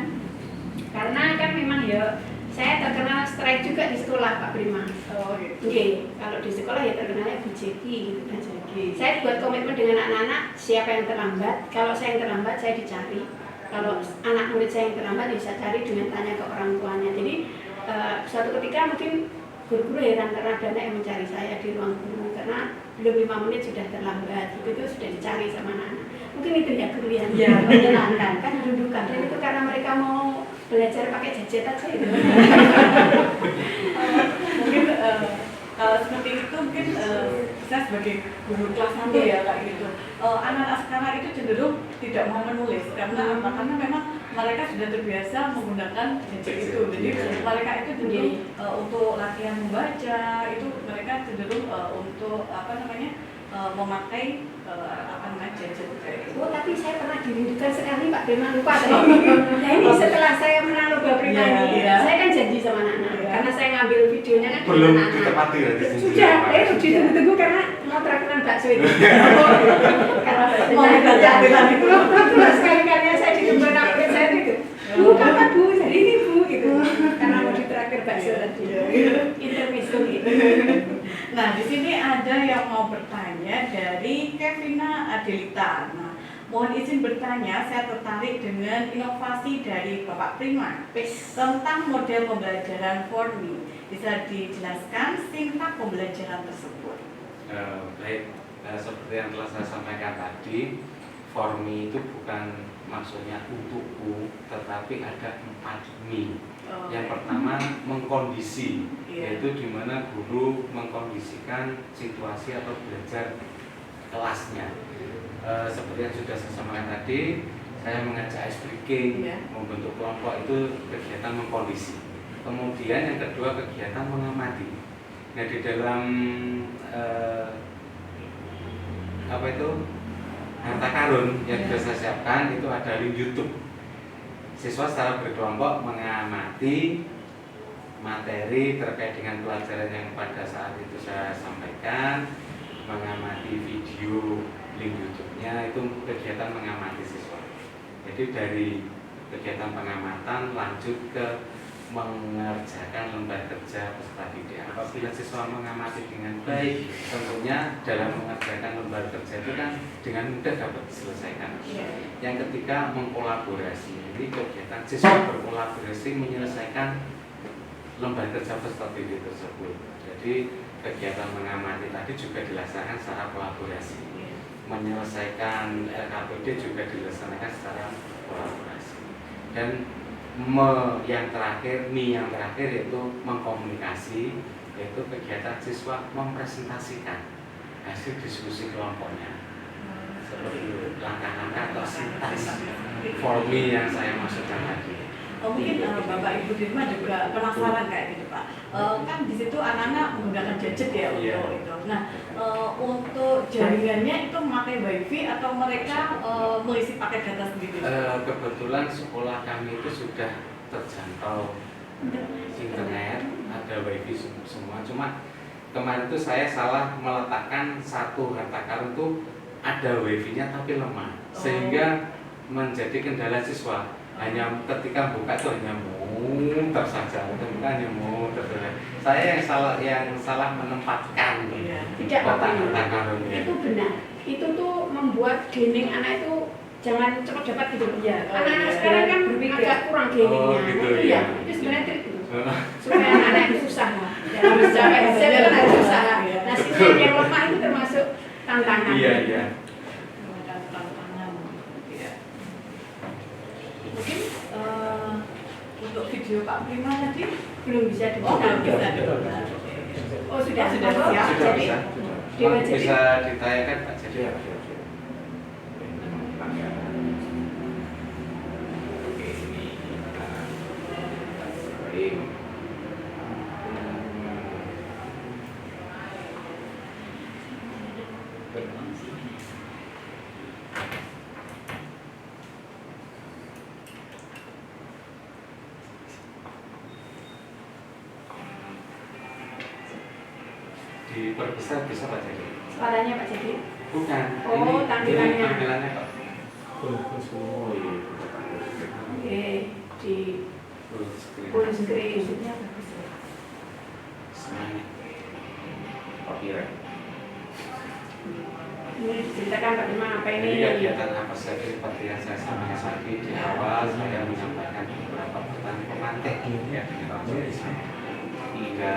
Karena kan memang ya saya terkenal strike juga di sekolah Pak Prima. Oh gitu. Oke, kalau di sekolah ya terkenalnya Bu Jeki gitu kan. Oke. Saya buat komitmen dengan anak-anak, siapa yang terlambat, kalau saya yang terlambat saya dicari. Kalau anak murid saya yang terlambat bisa cari dengan tanya ke orang tuanya. Jadi suatu ketika mungkin guru-guru heran karena ada anak yang mencari saya di ruang guru karena belum 5 menit sudah terlambat. Itu sudah dicari sama anak-anak. Mungkin itu ya guru yang menyenangkan kan dirindukan. Dan itu karena mereka mau belajar pakai gadget aja itu. Mungkin kalau seperti itu mungkin saya sebagai guru kelas 1 ya kayak gitu. Anak-anak sekarang itu cenderung tidak mau menulis karena apa? Karena memang mereka sudah terbiasa menggunakan gadget itu. Jadi mereka itu cenderung untuk latihan membaca itu mereka cenderung untuk memakai gadget kayak gitu. Oh tapi saya pernah dirindukan sekali Pak Prima, lupa tadi. Nah ini setelah saya menang lomba Prima ini, saya kan janji sama anak-anak karena saya ngambil videonya kan belum dengan anak-anak. ditepati berarti Sudah, ditunggu-tunggu karena mau terakhir bakso itu. Karena Mau terakhir itu. Sekali-kali saya ditunggu anak murid saya itu. Bu, kapan Bu? Jadi ini Bu gitu. Karena mau diterakhir bakso tadi. Intermezzo gitu. Nah, di sini ada yang mau bertanya dari Kevina Adelita. Nah, mohon izin bertanya, saya tertarik dengan inovasi dari Bapak Prima tentang model pembelajaran Formi. Bisa dijelaskan singkat pembelajaran tersebut? Baik, seperti yang telah saya sampaikan tadi, Formi itu bukan maksudnya untukku, tetapi ada 4 mi. Yang pertama mengkondisi, yaitu di mana guru mengkondisikan situasi atau belajar kelasnya. Seperti yang sudah saya sampaikan tadi, saya mengajak ice breaking, membentuk kelompok itu kegiatan mengkondisi. Kemudian yang kedua kegiatan mengamati. Nah di dalam harta karun yang sudah saya siapkan itu ada link YouTube. Siswa secara berkelompok mengamati materi terkait dengan pelajaran yang pada saat itu saya sampaikan, mengamati video link YouTube-nya, itu kegiatan mengamati siswa. Jadi dari kegiatan pengamatan lanjut ke mengerjakan lembar kerja peserta didik. Apabila siswa mengamati dengan baik, tentunya dalam mengerjakan lembar kerja itu kan dengan mudah dapat diselesaikan. Yang ketiga mengkolaborasi. Jadi kegiatan siswa berkolaborasi menyelesaikan lembar kerja peserta didik tersebut. Jadi kegiatan mengamati tadi juga dilaksanakan secara kolaborasi. Menyelesaikan RKPD juga dilaksanakan secara kolaborasi. Dan yang terakhir yaitu mengkomunikasi, yaitu kegiatan siswa mempresentasikan hasil diskusi kelompoknya seperti langkah-langkah atau sintaks Formi yang saya maksudkan tadi. Mungkin Bapak Ibu Dirma juga penasaran kayak gitu Pak. Kan di situ anak-anak menggunakan gadget ya untuk itu. Nah, untuk jaringannya itu memakai wifi atau mereka mengisi paket data sendiri? Kebetulan sekolah kami itu sudah terjangkau internet, ada wifi semua. Cuma kemarin itu saya salah meletakkan satu harta karun itu ada wifi-nya tapi lemah, sehingga menjadi kendala siswa. Hanya ketika buka itu hanya muter saja, hanya muter saja. Saya yang salah menempatkan tidak harta karun. Itu benar. Itu tuh membuat gaming anak itu jangan cepat dapat gitu. Anak-anak sekarang kan agak kurang gamingnya. gitu, ya. Itu sebenarnya trik itu. Supaya anak itu susah lah. Dalam mencapai hasil kan harus susah. Nah, sistem yang lemah itu termasuk tantangan. Iya. Mungkin untuk video Pak Prima tadi Belum bisa belum bisa. Oh sudah siap. Sudah Jadi, bisa. Dewa jadi. Bisa ditayangkan Pak jadi. diperbesar bisa Pak Jadi. Suaranya Pak Jadi. Bukan. Oh, ini tampilannya. Tampilannya Pak. Oke, di Full screen. full screen. Semuanya. Copyright. Ini diceritakan Pak Bima apa Jadi ini? kegiatan apa saja seperti yang saya sampaikan tadi di awal, saya menyampaikan beberapa pertanyaan pemantik ya dengan hingga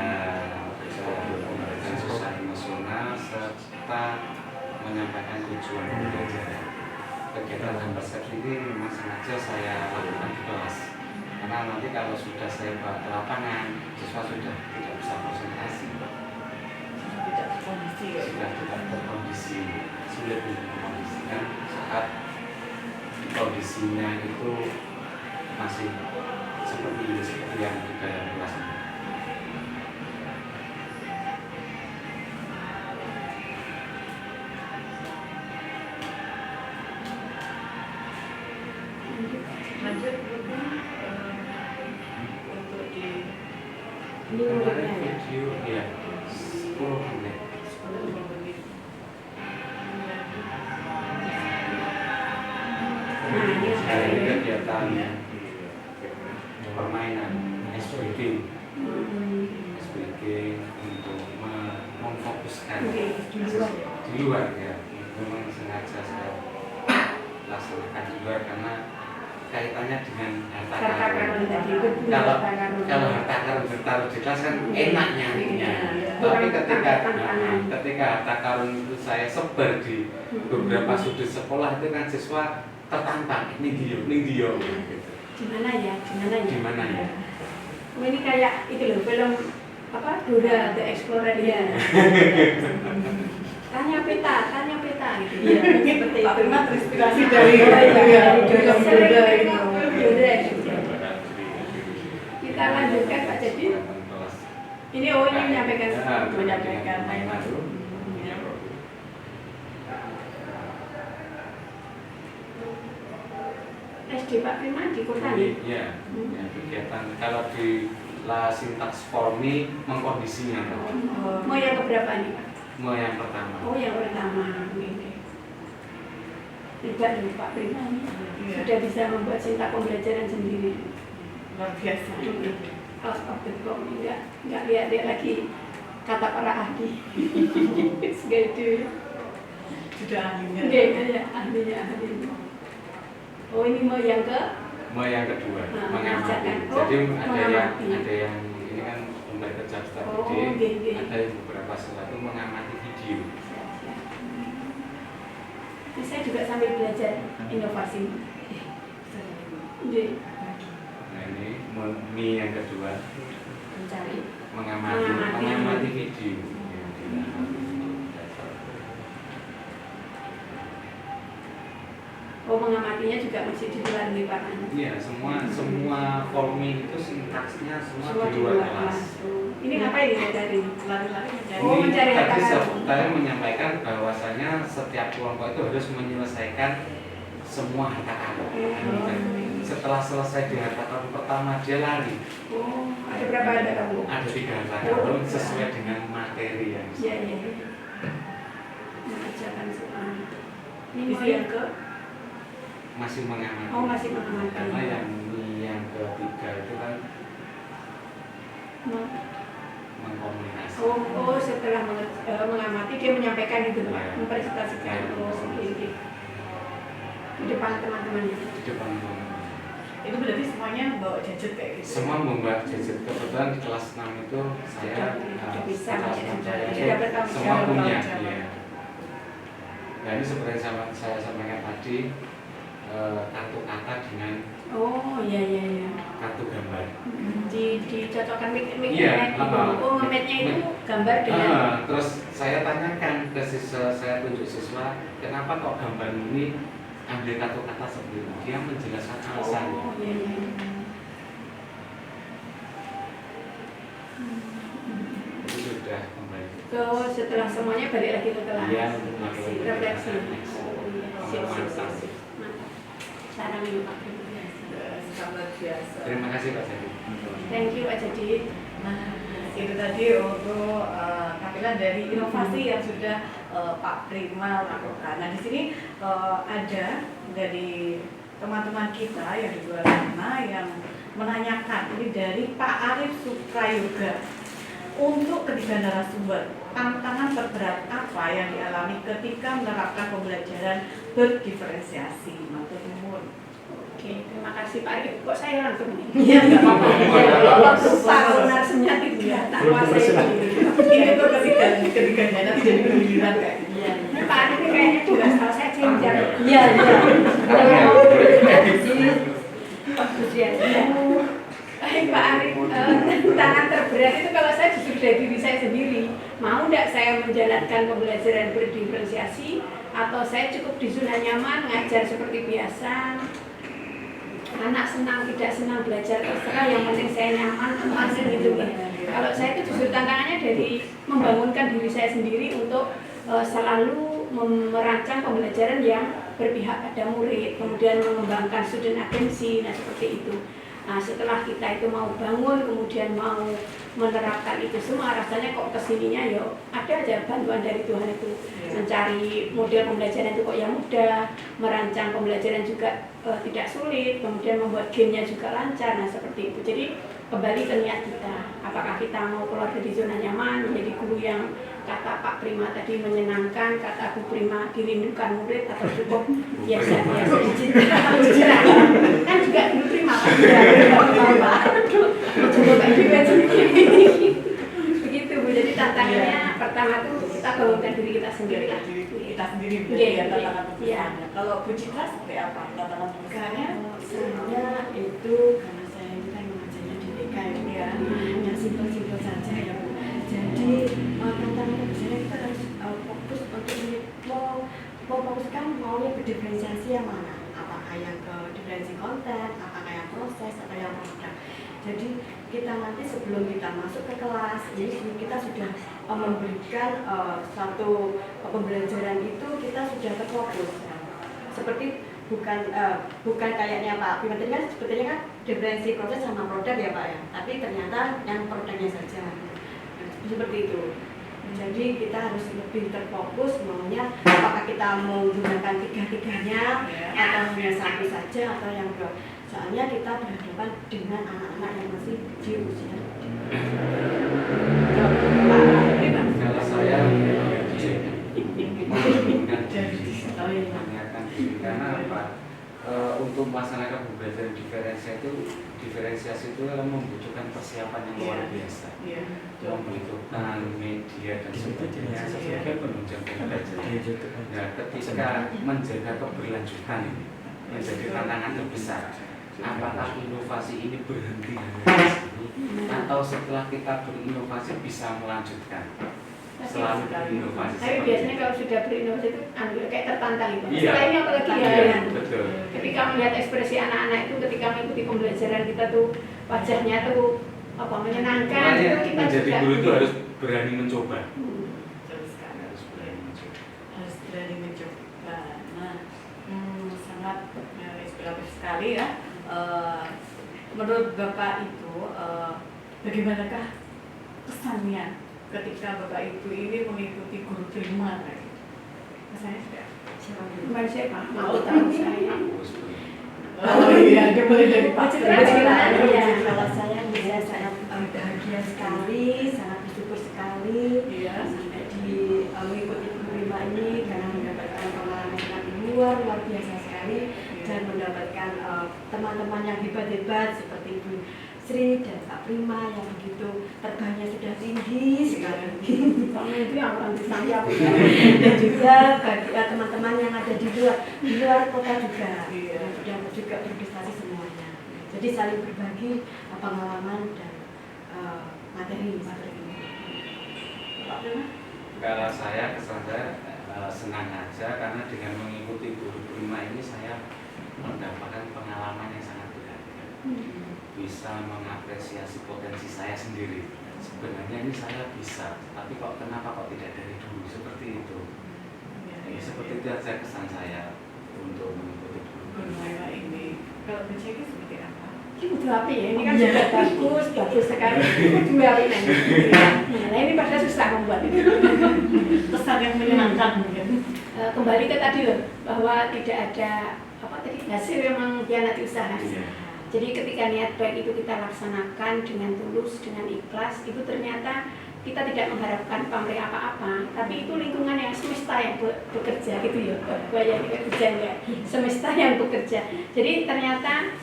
pembelajaran sosial emosional serta menyampaikan tujuan pembelajaran. Kegiatan Hampersep ini memang sengaja saya lakukan di kelas karena nanti kalau sudah saya bawa ke lapangan siswa sudah tidak bisa konsentrasi, Tidak kondisi ya. sudah tidak berkondisi, sulit untuk mengkondisikan saat kondisinya itu masih seperti yang di dalam kelas ini. Lanjut mungkin untuk di Ini muridnya ya. Video ya 10 menit. 10 menit. Nah, ini Hari ini ada. kegiatan permainan SBG untuk memfokuskan Oke, di luar ya. di luar ya. Memang sengaja saya laksanakan di luar karena kaitannya dengan harta Harta karun karun. tadi itu punya Kalau harta karun. kalau harta karun bertaruh di kelas kan enak nyanyinya. Iya. Tapi Kurang tantangan. ketika harta karun itu saya sebar di beberapa sudut sekolah itu kan siswa tertantang ini dia gitu. Gimana ya? Gimana ya? Gimana ya? Oh, ini kayak itu loh film apa Dora the Explorer ya. Tanya peta gitu. Iya, mungkin Seperti Pak itu. Firman terinspirasi dari Oh, iya, ya, Dora Dora Dora itu. Dora gitu. Kita lanjutkan Pak Jadi. Ini oh ini menyampaikan menyampaikan. mainan dulu. SD Pak Firman di kota nih. Iya, ya, kegiatan kalau di La Sintaks Formi mengkondisinya Pak. Mau yang keberapa nih Pak? Mau yang pertama. Oh yang pertama. Oke. Tidak nih Pak Firman Iya. sudah bisa membuat cinta pembelajaran sendiri. Luar biasa. Out of the box, nggak lihat dia lagi kata para ahli. Segitu. Sudah ahlinya. Nggak ya ahlinya. Oh ini mau yang ke? Mau yang kedua, Nah, mengamati. mengajarkan. Oh, Jadi mengamati. ada yang ini kan pembelajar kerja Oh, studi, oke. ada yang beberapa sekolah itu mengamati video. Ini saya juga sambil belajar inovasi. Jadi Nah ini Mi yang kedua Mencari. mengamati video. Ya, diamati. oh mengamatinya juga masih di luar nih Pak. Iya, semua formi itu sintaksnya semua Semua di luar kelas. Ini ngapain ini dari? Lari-lari mencari. Oh, mencari Ini tadi harta karun. saya menyampaikan bahwasanya setiap kelompok itu harus menyelesaikan semua harta karun. Setelah selesai di harta karun pertama dia lari. Oh ada berapa ada kamu? Ada 3 harta karun sesuai dengan materi yang Iya iya. Mengerjakan soal. Ini Ini mau yang yang ke? masih mengamati. Oh masih mengamati. Karena yang ketiga itu kan Mau- mengkomunikasi. Oh setelah mengamati dia menyampaikan itu Pak, Ya. mempresentasikan. Ya. Oh oke. Di depan teman-temannya. Di depan teman-teman. Itu berarti semuanya bawa gadget kayak gitu. Semua membuat gadget. Kebetulan di kelas 6 itu saya Sudah bisa, kelas ya. 6 saya Sudah itu bertanggung semua jawab. punya. Bertanggung jawab. Iya. Nah ini seperti yang saya sampaikan tadi, kartu kata dengan Oh iya iya iya. kartu gambar. Dicocokkan mic Iya, itu. Oh nge-match-nya itu gambar dengan. Terus saya tanyakan ke siswa, saya tunjuk siswa, kenapa kok gambar ini ambil kartu kata seperti itu? Dia menjelaskan alasannya. Oh iya iya. Itu sudah kembali. So, setelah semuanya balik lagi ke kelas. Iya, Refleksi. next. Oh iya. Sip, sip, sip, sip. Mantap. Cara Pak. Sangat biasa. Terima kasih Pak Jadi. Thank you Pak Jadi. Nah, Itu tadi untuk tampilan dari inovasi yang sudah Pak Prima lakukan. Nah, di sini ada dari teman-teman kita yang di luar sana yang menanyakan ini dari Pak Arif Suprayoga. Untuk ketiga narasumber, tantangan terberat apa yang dialami ketika menerapkan pembelajaran berdiferensiasi? Matur nuwun. Oke, terima kasih Pak Arif. Kok saya langsung ini? Iya, nggak apa-apa. Bapak lupa kalau narasumnya itu ya, tak kuasai. Ini untuk ketiganya nanti jadi bergiliran kayak gitu. Iya. Pak Arif ini kayaknya juga salah saya cenjar. Iya, bagus ya. Baik Pak Arif, tantangan terberat itu kalau saya justru dari diri saya sendiri. Mau nggak saya menjalankan pembelajaran berdiferensiasi atau saya cukup di zona nyaman, ngajar seperti biasa. Anak senang, tidak senang belajar terserah, yang penting saya nyaman, aman gitu kan. Kalau saya itu justru tantangannya dari membangunkan diri saya sendiri untuk selalu merancang pembelajaran yang berpihak pada murid, kemudian mengembangkan student agency, nah seperti itu. Nah setelah kita itu mau bangun, kemudian mau menerapkan itu semua, rasanya kok kesininya ya ada aja bantuan dari Tuhan itu. Mencari model pembelajaran itu kok yang mudah, merancang pembelajaran juga tidak sulit, kemudian membuat gamenya juga lancar, nah seperti itu. Jadi kembali ke niat kita, apakah kita mau keluar dari zona nyaman, menjadi guru yang kata Pak Prima tadi menyenangkan, kata Bu Prima dirindukan murid, atau cukup biasa-biasa saja. Kan juga Bu Prima kan coba juga begitu Bu. Jadi tantangannya pertama tuh kita bangunkan diri kita sendiri lah. Kita sendiri Iya, tantangan iya. besarnya. Kalau Bu Citra seperti apa tantangan besarnya? Saya itu karena saya ini kan mengajarnya di TK ya, yang simpel-simpel saja ya Bu. Jadi tantangan terbesarnya kita harus fokus untuk memfokuskan maunya berdiferensiasi yang mana, apakah yang ke diferensi konten, apakah yang proses, atau yang produk. Jadi kita nanti sebelum kita masuk ke kelas, jadi kita sudah memberikan satu pembelajaran itu kita sudah terfokus. Seperti bukan kayaknya Pak Prima tadi kan sebetulnya kan diferensi proses sama produk ya Pak ya, tapi ternyata yang produknya saja. Seperti itu. Jadi kita harus lebih terfokus maunya apakah kita mau menggunakan tiga-tiganya atau hanya satu saja atau yang dua. Soalnya kita berhadapan dengan anak-anak yang masih di usia. Kalau saya mengingatkan diri karena apa? Untuk melaksanakan pembelajaran diferensiasi itu membutuhkan persiapan yang luar biasa, membutuhkan media dan sebagainya sebagai penunjang pembelajaran. Nah, ketika menjaga keberlanjutan ini menjadi tantangan terbesar. Apakah inovasi ini berhenti di sini atau setelah kita berinovasi bisa melanjutkan? Selalu berinovasi. Tapi biasanya kalau sudah berinovasi itu kayak tertantang itu. Iya. Setelah ini apalagi ya? Iya, betul. Ketika melihat ekspresi anak-anak itu ketika mengikuti pembelajaran kita tuh wajahnya tuh apa menyenangkan, Makanya itu kita menjadi juga guru itu harus berani mencoba. Harus berani mencoba. Nah, sangat inspiratif sekali ya. Menurut Bapak itu bagaimanakah kesannya ketika Bapak Ibu ini mengikuti guru primer? Kesannya sudah Kemarin saya Pak, mau tahu saya. Oh iya, dia boleh dari Pak. Ya, kalau saya bisa sangat bahagia sekali, sangat bersyukur sekali sampai mengikuti guru primer ini karena mendapatkan pengalaman yang luar biasa sekali dan mendapatkan teman-teman yang hebat-hebat seperti Bu Sri dan Pak Prima yang begitu terbangnya sudah tinggi sekali. Sama itu yang orang disayang. Dan juga bagi teman-teman yang ada di luar kota juga, yang sudah juga berprestasi semuanya. Jadi saling berbagi pengalaman dan materi ini. Pak Prima? Kalau saya kesan saya senang aja karena dengan mengikuti guru prima ini saya mendapatkan pengalaman yang sangat berharga. Bisa mengapresiasi potensi saya sendiri. Sebenarnya ini saya bisa, tapi kenapa kok tidak dari dulu seperti itu? Seperti itu aja kesan saya untuk mengikuti guru Bermainlah ini. Kalau Bu Ceki seperti apa? ini udah HP ya, ini kan sudah bagus sekali. Udah HP nih. Nah ini padahal susah membuat itu. Pesan yang menyenangkan mungkin. Kembali ke tadi loh, bahwa tidak ada apa tadi hasil yang mengkhianati usaha. Jadi ketika niat baik itu kita laksanakan dengan tulus, dengan ikhlas, itu ternyata kita tidak mengharapkan pamrih apa-apa, tapi itu lingkungan yang semesta yang bekerja gitu ya, bayang kerja ya, semesta yang bekerja. Jadi ternyata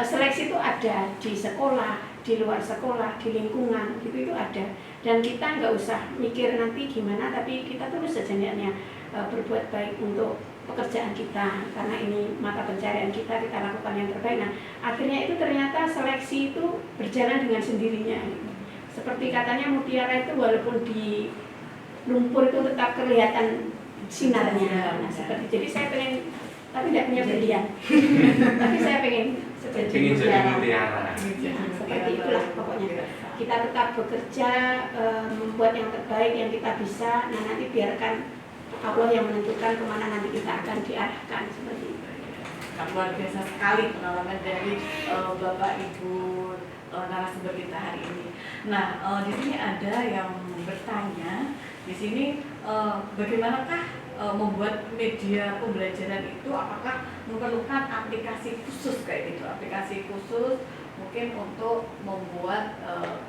seleksi itu ada di sekolah, di luar sekolah, di lingkungan, gitu itu ada. Dan kita nggak usah mikir nanti gimana, tapi kita terus saja niatnya berbuat baik untuk pekerjaan kita, karena ini mata pencarian kita lakukan yang terbaik. Nah, akhirnya itu ternyata seleksi itu berjalan dengan sendirinya. Seperti katanya mutiara itu walaupun di lumpur itu tetap kelihatan sinarnya. Nah, seperti jadi saya pengen, tapi tidak punya berlian, tapi saya pengen seperti mutiara. Nah, seperti itulah pokoknya. Kita tetap bekerja, membuat yang terbaik yang kita bisa. Nah, nanti biarkan Allah yang menentukan kemana nanti kita akan diarahkan seperti itu. Luar biasa sekali pengalaman dari Bapak Ibu narasumber kita hari ini. Nah, di sini ada yang bertanya, di sini bagaimanakah membuat media pembelajaran itu, apakah memerlukan aplikasi khusus kayak gitu, aplikasi khusus mungkin untuk membuat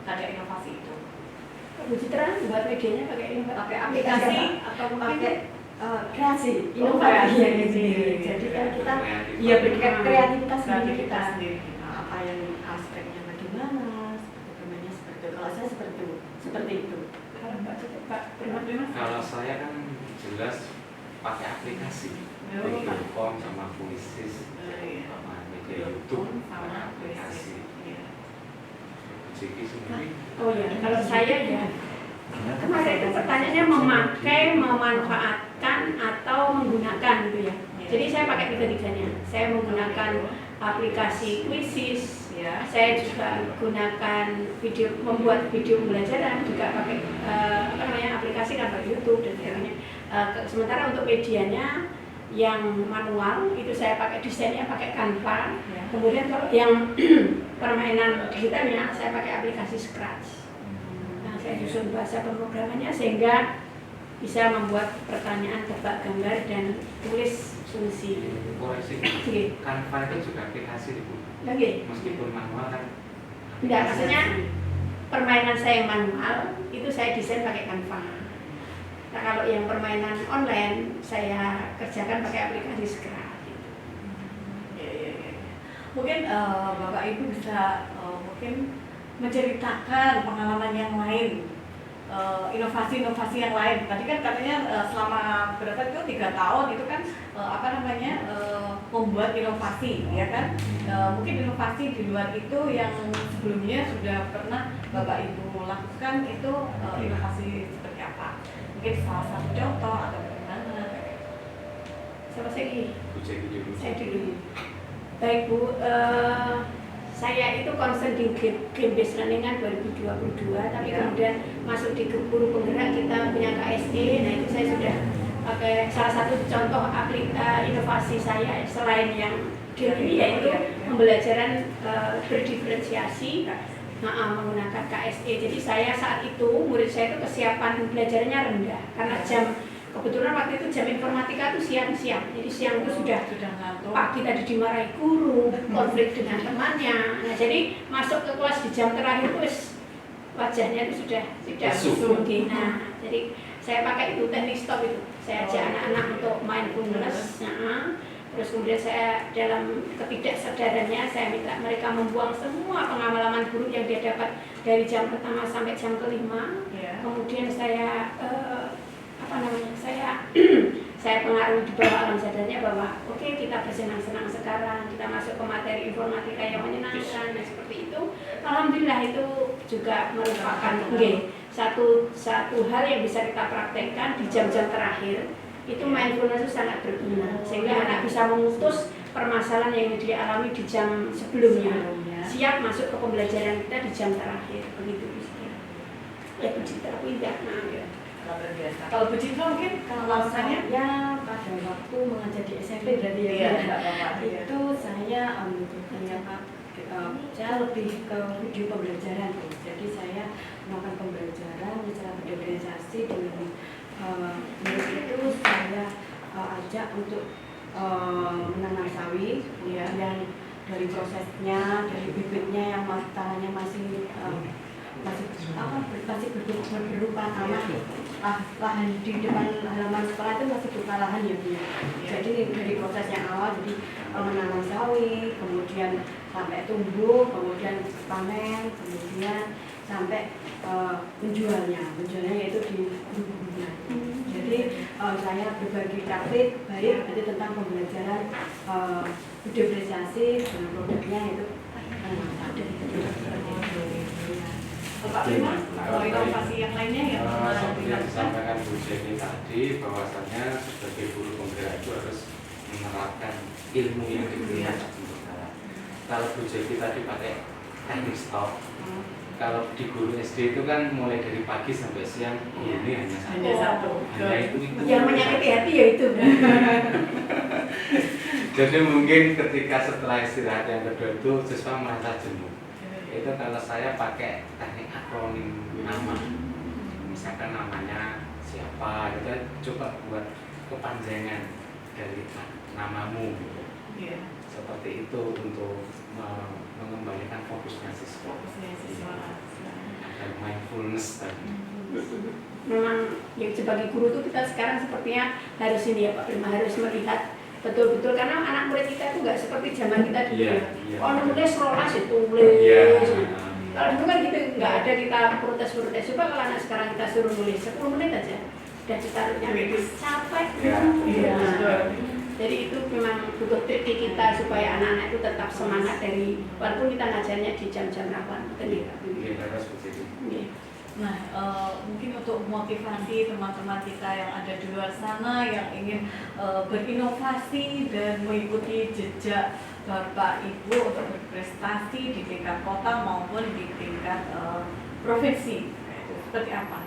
karya inovasi itu? Bu Citra buat medianya pakai aplikasi atau pakai kreasi, inovasi sendiri. Jadi kan kita ya berikan kreativitas sendiri kita. Apa yang aspeknya bagaimana, bagaimana seperti itu. Kalau saya seperti itu. Kalau Mbak Citra, Pak, Kalau saya kan jelas pakai aplikasi, Videocom sama Puisis, sama media YouTube, sama aplikasi. Jadi sendiri. Oh ya, kalau saya ya kemarin itu pertanyaannya memakai, memanfaatkan atau menggunakan gitu ya. Jadi saya pakai tiga-tiganya. Saya menggunakan aplikasi Quizzes, Ya. saya juga gunakan membuat video pembelajaran juga pakai aplikasi kan pakai YouTube dan sebagainya. Sementara untuk medianya yang manual itu saya pakai desainnya pakai Canva. Ya. Kemudian kalau yang permainan digitalnya saya pakai aplikasi Scratch. Nah, saya susun bahasa pemrogramannya sehingga bisa membuat pertanyaan, tebak gambar dan tulis fungsi. Koreksi, Oke. Canva itu juga aplikasi Bu. Oke. Meskipun manual kan. Enggak, maksudnya permainan saya yang manual itu saya desain pakai Canva. Nah, kalau yang permainan online saya kerjakan pakai aplikasi Scratch. Mungkin Bapak Ibu bisa mungkin menceritakan pengalaman yang lain, inovasi-inovasi yang lain. Tadi kan katanya selama berapa itu 3 tahun itu kan membuat inovasi, ya kan? Mungkin inovasi di luar itu yang sebelumnya sudah pernah Bapak Ibu lakukan itu inovasi seperti apa? Mungkin salah satu contoh atau bagaimana? Sama saya Bu Jeki dulu. Saya dulu. Baik Bu, saya itu concern di game based learning kan 2022, tapi kemudian masuk di guru penggerak kita punya KSE. Nah itu saya sudah pakai salah satu contoh inovasi saya selain yang game ini yaitu pembelajaran berdiferensiasi menggunakan KSE. Jadi saya saat itu murid saya itu kesiapan belajarnya rendah karena kebetulan waktu itu jam informatika itu siang-siang. Jadi siang itu sudah ngantuk. pagi tadi dimarahi guru, konflik dengan temannya. Nah, jadi masuk ke kelas di jam terakhir itu wajahnya itu sudah tidak mungkin. Nah, jadi saya pakai itu teknik stop itu. Saya ajak anak-anak untuk mindfulness. Nah, terus kemudian saya dalam ketidaksadarannya saya minta mereka membuang semua pengalaman buruk yang dia dapat dari jam pertama sampai jam kelima. Ya. Kemudian saya saya pengaruh di bawah alam sadarnya bahwa oke, kita bersenang-senang sekarang, kita masuk ke materi informatika yang menyenangkan dan seperti itu. Alhamdulillah itu juga merupakan satu hal yang bisa kita praktekkan di jam-jam terakhir. Itu mindfulness itu sangat berguna sehingga anak bisa memutus permasalahan yang dialami di jam sebelumnya, siap masuk ke pembelajaran kita di jam terakhir. Begitu ya Bu Citra, Kalau Bu Citra mungkin kalau saya pada waktu mengajar di SMP berarti ya, Iya, Mbak Bapak. itu saya hanya saya lebih ke video pembelajaran. Jadi saya melakukan pembelajaran secara berdiferensiasi dengan murid itu saya ajak untuk menanam sawi, kemudian dari prosesnya, dari bibitnya yang tanahnya masih berupa tanah, lahan di depan halaman sekolah itu masih berupa lahan ya Bu. Jadi dari proses yang awal, jadi menanam sawi, kemudian sampai tumbuh, kemudian panen, kemudian sampai menjualnya yaitu di buru-burunya. Jadi saya berbagi praktik baik nanti tentang pembelajaran diferensiasi dengan produknya itu Pak Prima, inovasi yang lainnya yang seperti yang dilakukan? disampaikan Bu Jenny tadi, bahwasannya sebagai guru penggerak itu harus menerapkan ilmu yang diberikan untuk anak. Kalau Bu Jenny tadi pakai teknik stop, kalau di guru SD itu kan mulai dari pagi sampai siang ini hanya satu. Hanya itu. Yang menyakiti hati ya itu. Jadi mungkin ketika setelah istirahat yang kedua itu siswa merasa jenuh. Itu kalau saya pakai teknik akronim nama, misalkan namanya siapa, kita coba buat kepanjangan dari namamu, gitu. Iya. Seperti itu untuk mengembalikan fokusnya siswa. Ada mindfulness tadi. Memang ya sebagai guru itu kita sekarang sepertinya harus ini ya Pak Prima, harus melihat betul-betul karena anak murid kita itu nggak seperti zaman kita dulu ya. Oh nulis rolas itu tulis. Kalau dulu kan gitu nggak ada kita protes. Coba kalau anak sekarang kita suruh nulis 10 menit aja dan kita capek. Iya. Jadi itu memang butuh trik kita supaya anak-anak itu tetap semangat dari walaupun kita ngajarnya di jam-jam rawan. Iya, harus begitu. Nah, mungkin untuk motivasi teman-teman kita yang ada di luar sana yang ingin berinovasi dan mengikuti jejak Bapak Ibu untuk berprestasi di tingkat kota maupun di tingkat provinsi, seperti apa?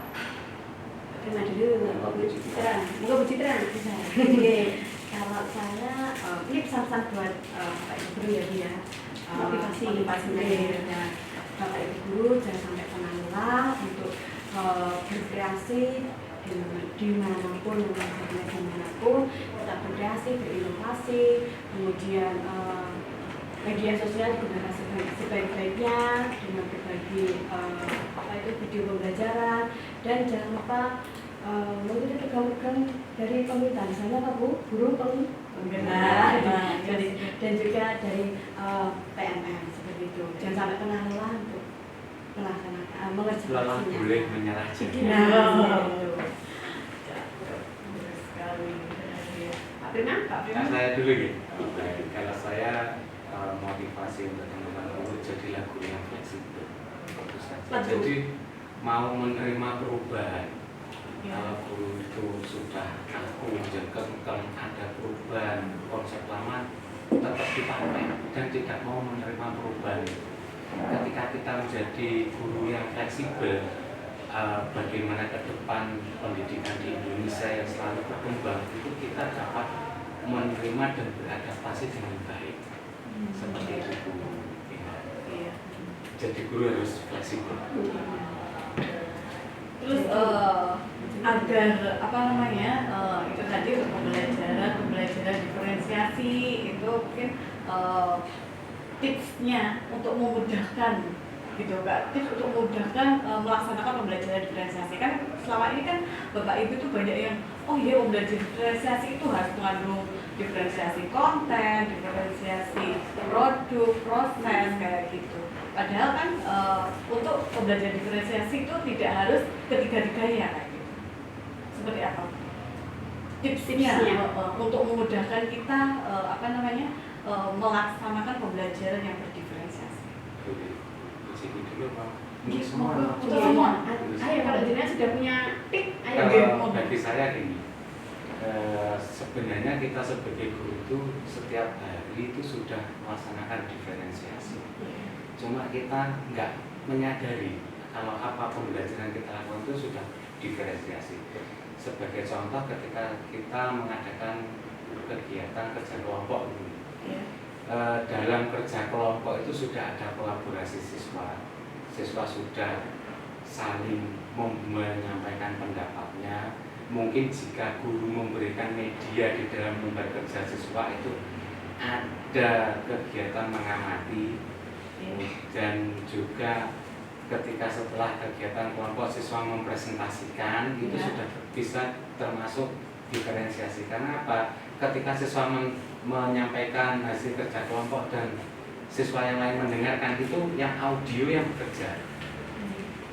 Terima dulu, Bu Citra. Moga Bu Citra. Kalau saya ini pesan-pesan buat Bapak Ibu guru ya Bu ya. Motivasi ya. Bapak Ibu guru jangan sampai pernah lelah untuk berkreasi dimanapun, dimanapun, tetap berkreasi, berinovasi, kemudian media sosial digunakan sebaik-baiknya dengan berbagi video pembelajaran dan jangan lupa mengikuti program-program dari pemerintah, misalnya apa Bu? Guru penggerak dan juga dari PMM seperti itu. Jangan sampai pernah lelah untuk melaksanakan mengerjakan. Lelah boleh menyerah jadi. Pak Prima? Saya dulu gitu. Kalau saya motivasi untuk teman-teman guru jadilah guru yang fleksibel. Jadi mau menerima perubahan. Kalau guru itu sudah kaku, jengkel, ada perubahan konsep lama tetap dipakai dan tidak mau menerima perubahan. Ketika kita menjadi guru yang fleksibel, bagaimana ke depan pendidikan di Indonesia yang selalu berkembang itu kita dapat menerima dan beradaptasi dengan baik. Seperti itu guru. Iya. Jadi guru harus fleksibel. Terus agar itu tadi untuk pembelajaran diferensiasi itu mungkin tipsnya untuk memudahkan gitu Kak, tips untuk memudahkan melaksanakan pembelajaran diferensiasi. Kan selama ini kan Bapak Ibu itu banyak yang pembelajaran diferensiasi itu harus mengandung diferensiasi konten, diferensiasi produk, proses kayak gitu. Padahal kan untuk pembelajaran diferensiasi itu tidak harus ketiga-tiganya kayak gitu. Seperti apa? Tipsnya untuk memudahkan kita melaksanakan pembelajaran yang berdiferensiasi. Jadi dulu Pak. Untuk Untuk semua. Ayo kalau jenengan sudah punya tip, ayo. Kalau bagi saya gini, sebenarnya kita sebagai guru itu setiap hari itu sudah melaksanakan diferensiasi. Cuma kita nggak menyadari kalau apa pembelajaran kita lakukan itu sudah diferensiasi. Sebagai contoh ketika kita mengadakan kegiatan kerja kelompok dalam kerja kelompok itu sudah ada kolaborasi siswa sudah saling menyampaikan pendapatnya. Mungkin jika guru memberikan media di dalam lembar kerja siswa itu ada kegiatan mengamati, dan juga ketika setelah kegiatan kelompok siswa mempresentasikan itu sudah bisa termasuk diferensiasi. Karena apa? Ketika siswa menyampaikan hasil kerja kelompok dan siswa yang lain mendengarkan, itu yang audio yang bekerja.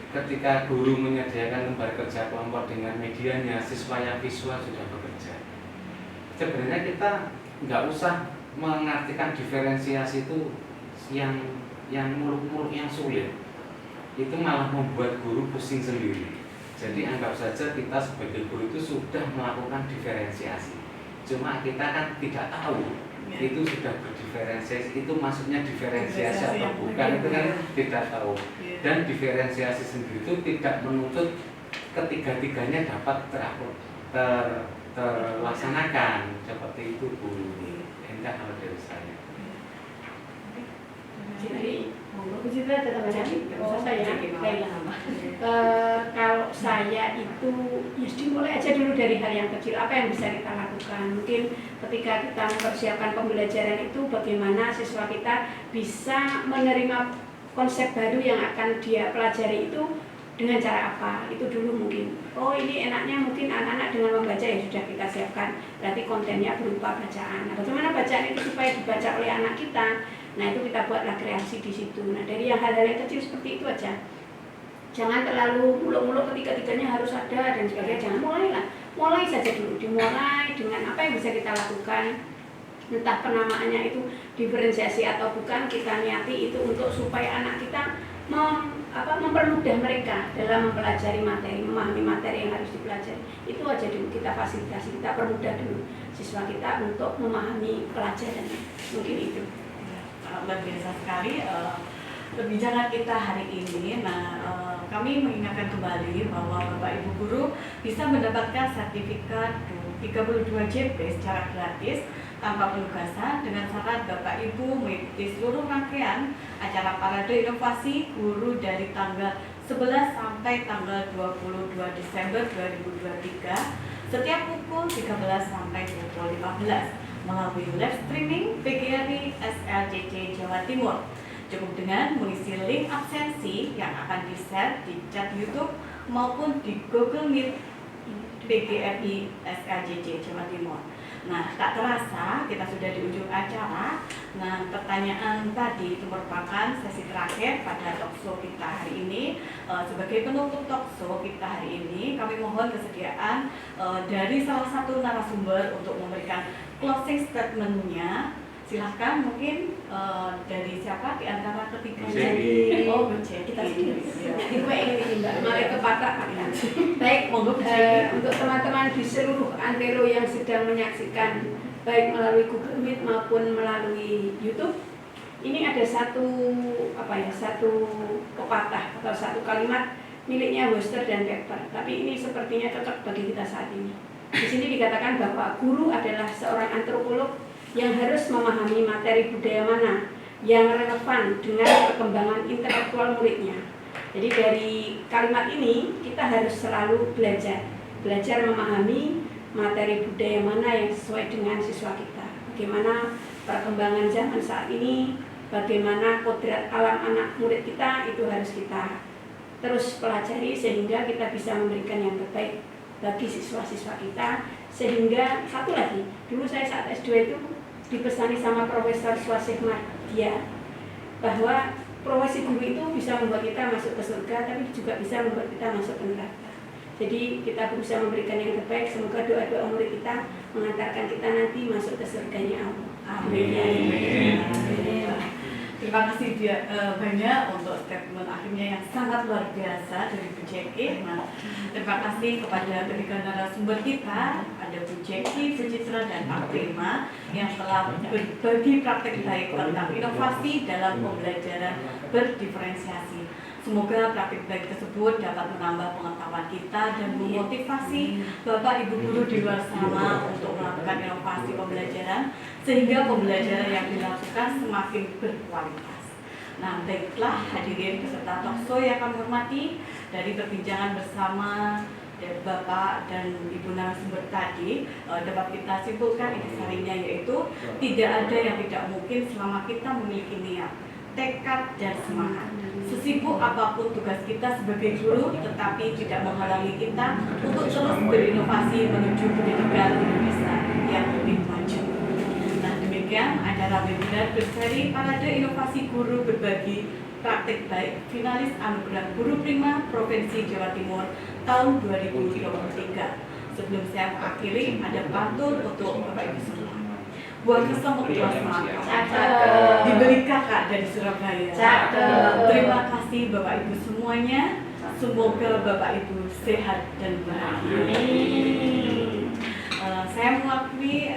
Ketika guru menyediakan lembar kerja kelompok dengan medianya, siswa yang visual sudah bekerja. Sebenarnya kita nggak usah mengartikan diferensiasi itu yang muluk-muluk, yang sulit. Itu malah membuat guru pusing sendiri. Jadi anggap saja kita sebagai guru itu sudah melakukan diferensiasi. Cuma kita kan tidak tahu itu sudah berdiferensiasi, itu maksudnya diferensiasi atau bukan, itu kan tidak tahu. Dan diferensiasi sendiri itu tidak menuntut ketiga-tiganya dapat terlaksanakan. Seperti itu Bu. Enggak kalau dari saya. Jadi, Bu Citra ada tambahan? Oh, saya kalau saya itu ya dimulai aja dulu dari hal yang kecil. Apa yang bisa kita lakukan? Mungkin ketika kita mempersiapkan pembelajaran itu, bagaimana siswa kita bisa menerima konsep baru yang akan dia pelajari itu dengan cara apa? Itu dulu mungkin. Oh, ini enaknya mungkin anak-anak dengan membaca, ya sudah kita siapkan. Berarti kontennya berupa bacaan. Nah, bagaimana bacaan itu supaya dibaca oleh anak kita? Nah, itu kita buatlah kreasi di situ. Nah, dari yang hal-hal yang kecil seperti itu aja. Jangan terlalu muluk-muluk ketiga-tiganya harus ada dan sebagainya. Jangan, mulai saja dulu. Dimulai dengan apa yang bisa kita lakukan. Entah penamaannya itu diferensiasi atau bukan, kita niati itu untuk supaya anak kita mempermudah mereka dalam mempelajari materi, memahami materi yang harus dipelajari. Itu aja dulu kita fasilitasi, kita permudah dulu siswa kita untuk memahami pelajaran. Mungkin itu. Luar biasa sekali perbincangan kita hari ini. Kami mengingatkan kembali bahwa Bapak Ibu guru bisa mendapatkan sertifikat 32 JP secara gratis tanpa penugasan dengan syarat Bapak Ibu mengikuti seluruh rangkaian acara Parade Inovasi Guru dari tanggal 11 sampai tanggal 22 Desember 2023 setiap pukul 13 sampai pukul 15 melalui live streaming PGRI SLCC Jawa Timur. Cukup dengan mengisi link absensi yang akan di-share di chat YouTube maupun di Google Meet PGRI SLCC Jawa Timur. Nah, tak terasa kita sudah di ujung acara. Nah, pertanyaan tadi itu merupakan sesi terakhir pada talkshow kita hari ini. Sebagai penutup talkshow kita hari ini, kami mohon kesediaan dari salah satu narasumber untuk memberikan closing statement-nya. Silahkan, mungkin dari siapa di antara ketiganya? Oh, Bu Jeki. Kita sendiri. Gue ini Mbak, malah kepatah. Baik, monggo untuk teman-teman di seluruh antero yang sedang menyaksikan baik melalui Google Meet maupun melalui YouTube, ini ada satu pepatah atau satu kalimat miliknya Webster dan Pepper. Tapi ini sepertinya cocok bagi kita saat ini. Di sini dikatakan bahwa guru adalah seorang antropolog yang harus memahami materi budaya mana yang relevan dengan perkembangan intelektual muridnya. Jadi dari kalimat ini kita harus selalu belajar memahami materi budaya mana yang sesuai dengan siswa kita. Bagaimana perkembangan zaman saat ini, bagaimana kodrat alam anak murid kita, itu harus kita terus pelajari sehingga kita bisa memberikan yang terbaik bagi siswa-siswa kita. Sehingga satu lagi, dulu saya saat S2 itu dipesani sama Profesor Swasih Mardia bahwa profesi guru itu bisa membuat kita masuk ke surga, tapi juga bisa membuat kita masuk ke neraka. Jadi kita berusaha memberikan yang terbaik. Semoga doa-doa murid kita mengantarkan kita nanti masuk ke surganya Allah. Amin. Terima kasih banyak untuk statement akhirnya yang sangat luar biasa dari Bu Jeki. Nah, terima kasih kepada ketiga narasumber kita, ada Bu Jeki, Bu Citra, dan Pak Prima yang telah berbagi praktek baik tentang inovasi dalam pembelajaran berdiferensiasi. Semoga praktik baik tersebut dapat menambah pengetahuan kita dan memotivasi Bapak Ibu guru di luar sana untuk melakukan inovasi pembelajaran sehingga pembelajaran yang dilakukan semakin berkualitas. Nah, baiklah hadirin peserta talkshow yang kami hormati, dari perbincangan bersama dari Bapak dan Ibu narasumber tadi dapat kita simpulkan intisarinya, yaitu tidak ada yang tidak mungkin selama kita memiliki niat, tekad, dan semangat. Sesibuk apapun tugas kita sebagai guru, tetapi tidak menghalangi kita untuk terus berinovasi menuju pendidikan Indonesia yang lebih maju. Nah, demikian acara webinar berseri Parade Inovasi Guru Berbagi Praktik Baik finalis Anugerah Guru Prima Provinsi Jawa Timur tahun 2023. Sebelum saya mengakhiri, ada pantun untuk Bapak Ibu semua. Buat kesempatan ketua semangat diberi kakak dari Surabaya. Terima kasih Bapak Ibu semuanya. Semoga Bapak Ibu sehat dan bahagia. Saya mewakili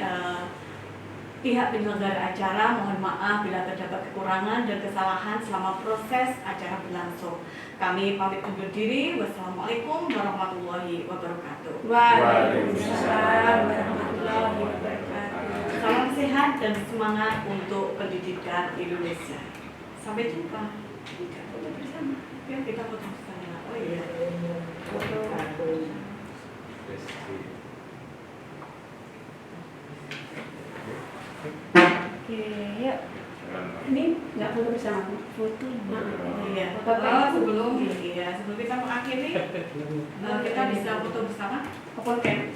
pihak penyelenggara acara, mohon maaf bila terdapat kekurangan dan kesalahan selama proses acara berlangsung. Kami pamit undur diri. Wassalamualaikum warahmatullahi wabarakatuh. Waalaikumsalam warahmatullahi wabarakatuh. Salam sehat dan semangat untuk pendidikan Indonesia. Sampai jumpa. Foto bersama. Ya, kita foto bersama. Oh iya. Foto. Oke, yuk. Ini nggak foto bersama, foto. Iya. Bapak sebelum kita mengakhiri, kita bisa foto bersama. Oke.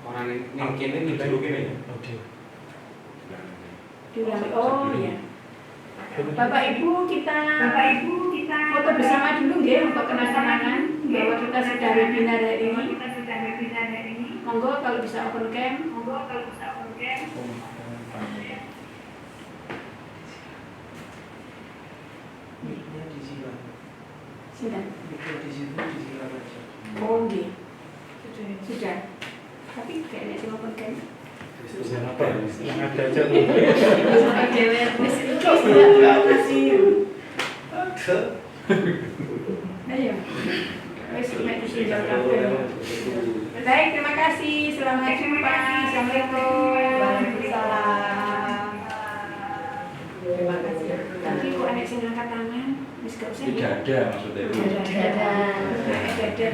Orang yang kini dulu gini. Oh iya. Bapak Ibu kita foto bersama dulu ya untuk kenang-kenangan bahwa kita sudah webinar hari ini. Monggo kalau bisa open cam. Sudah. Oh iya. Sudah. Tapi kayaknya sih open cam. Yang ada aja. Ayo. Baik, terima kasih. Selamat jumpa. Assalamualaikum. Waalaikumsalam. Terima kasih. Nanti kok anak sing angkat tangan, wis gak usah. Tidak ada maksudnya. Dadah.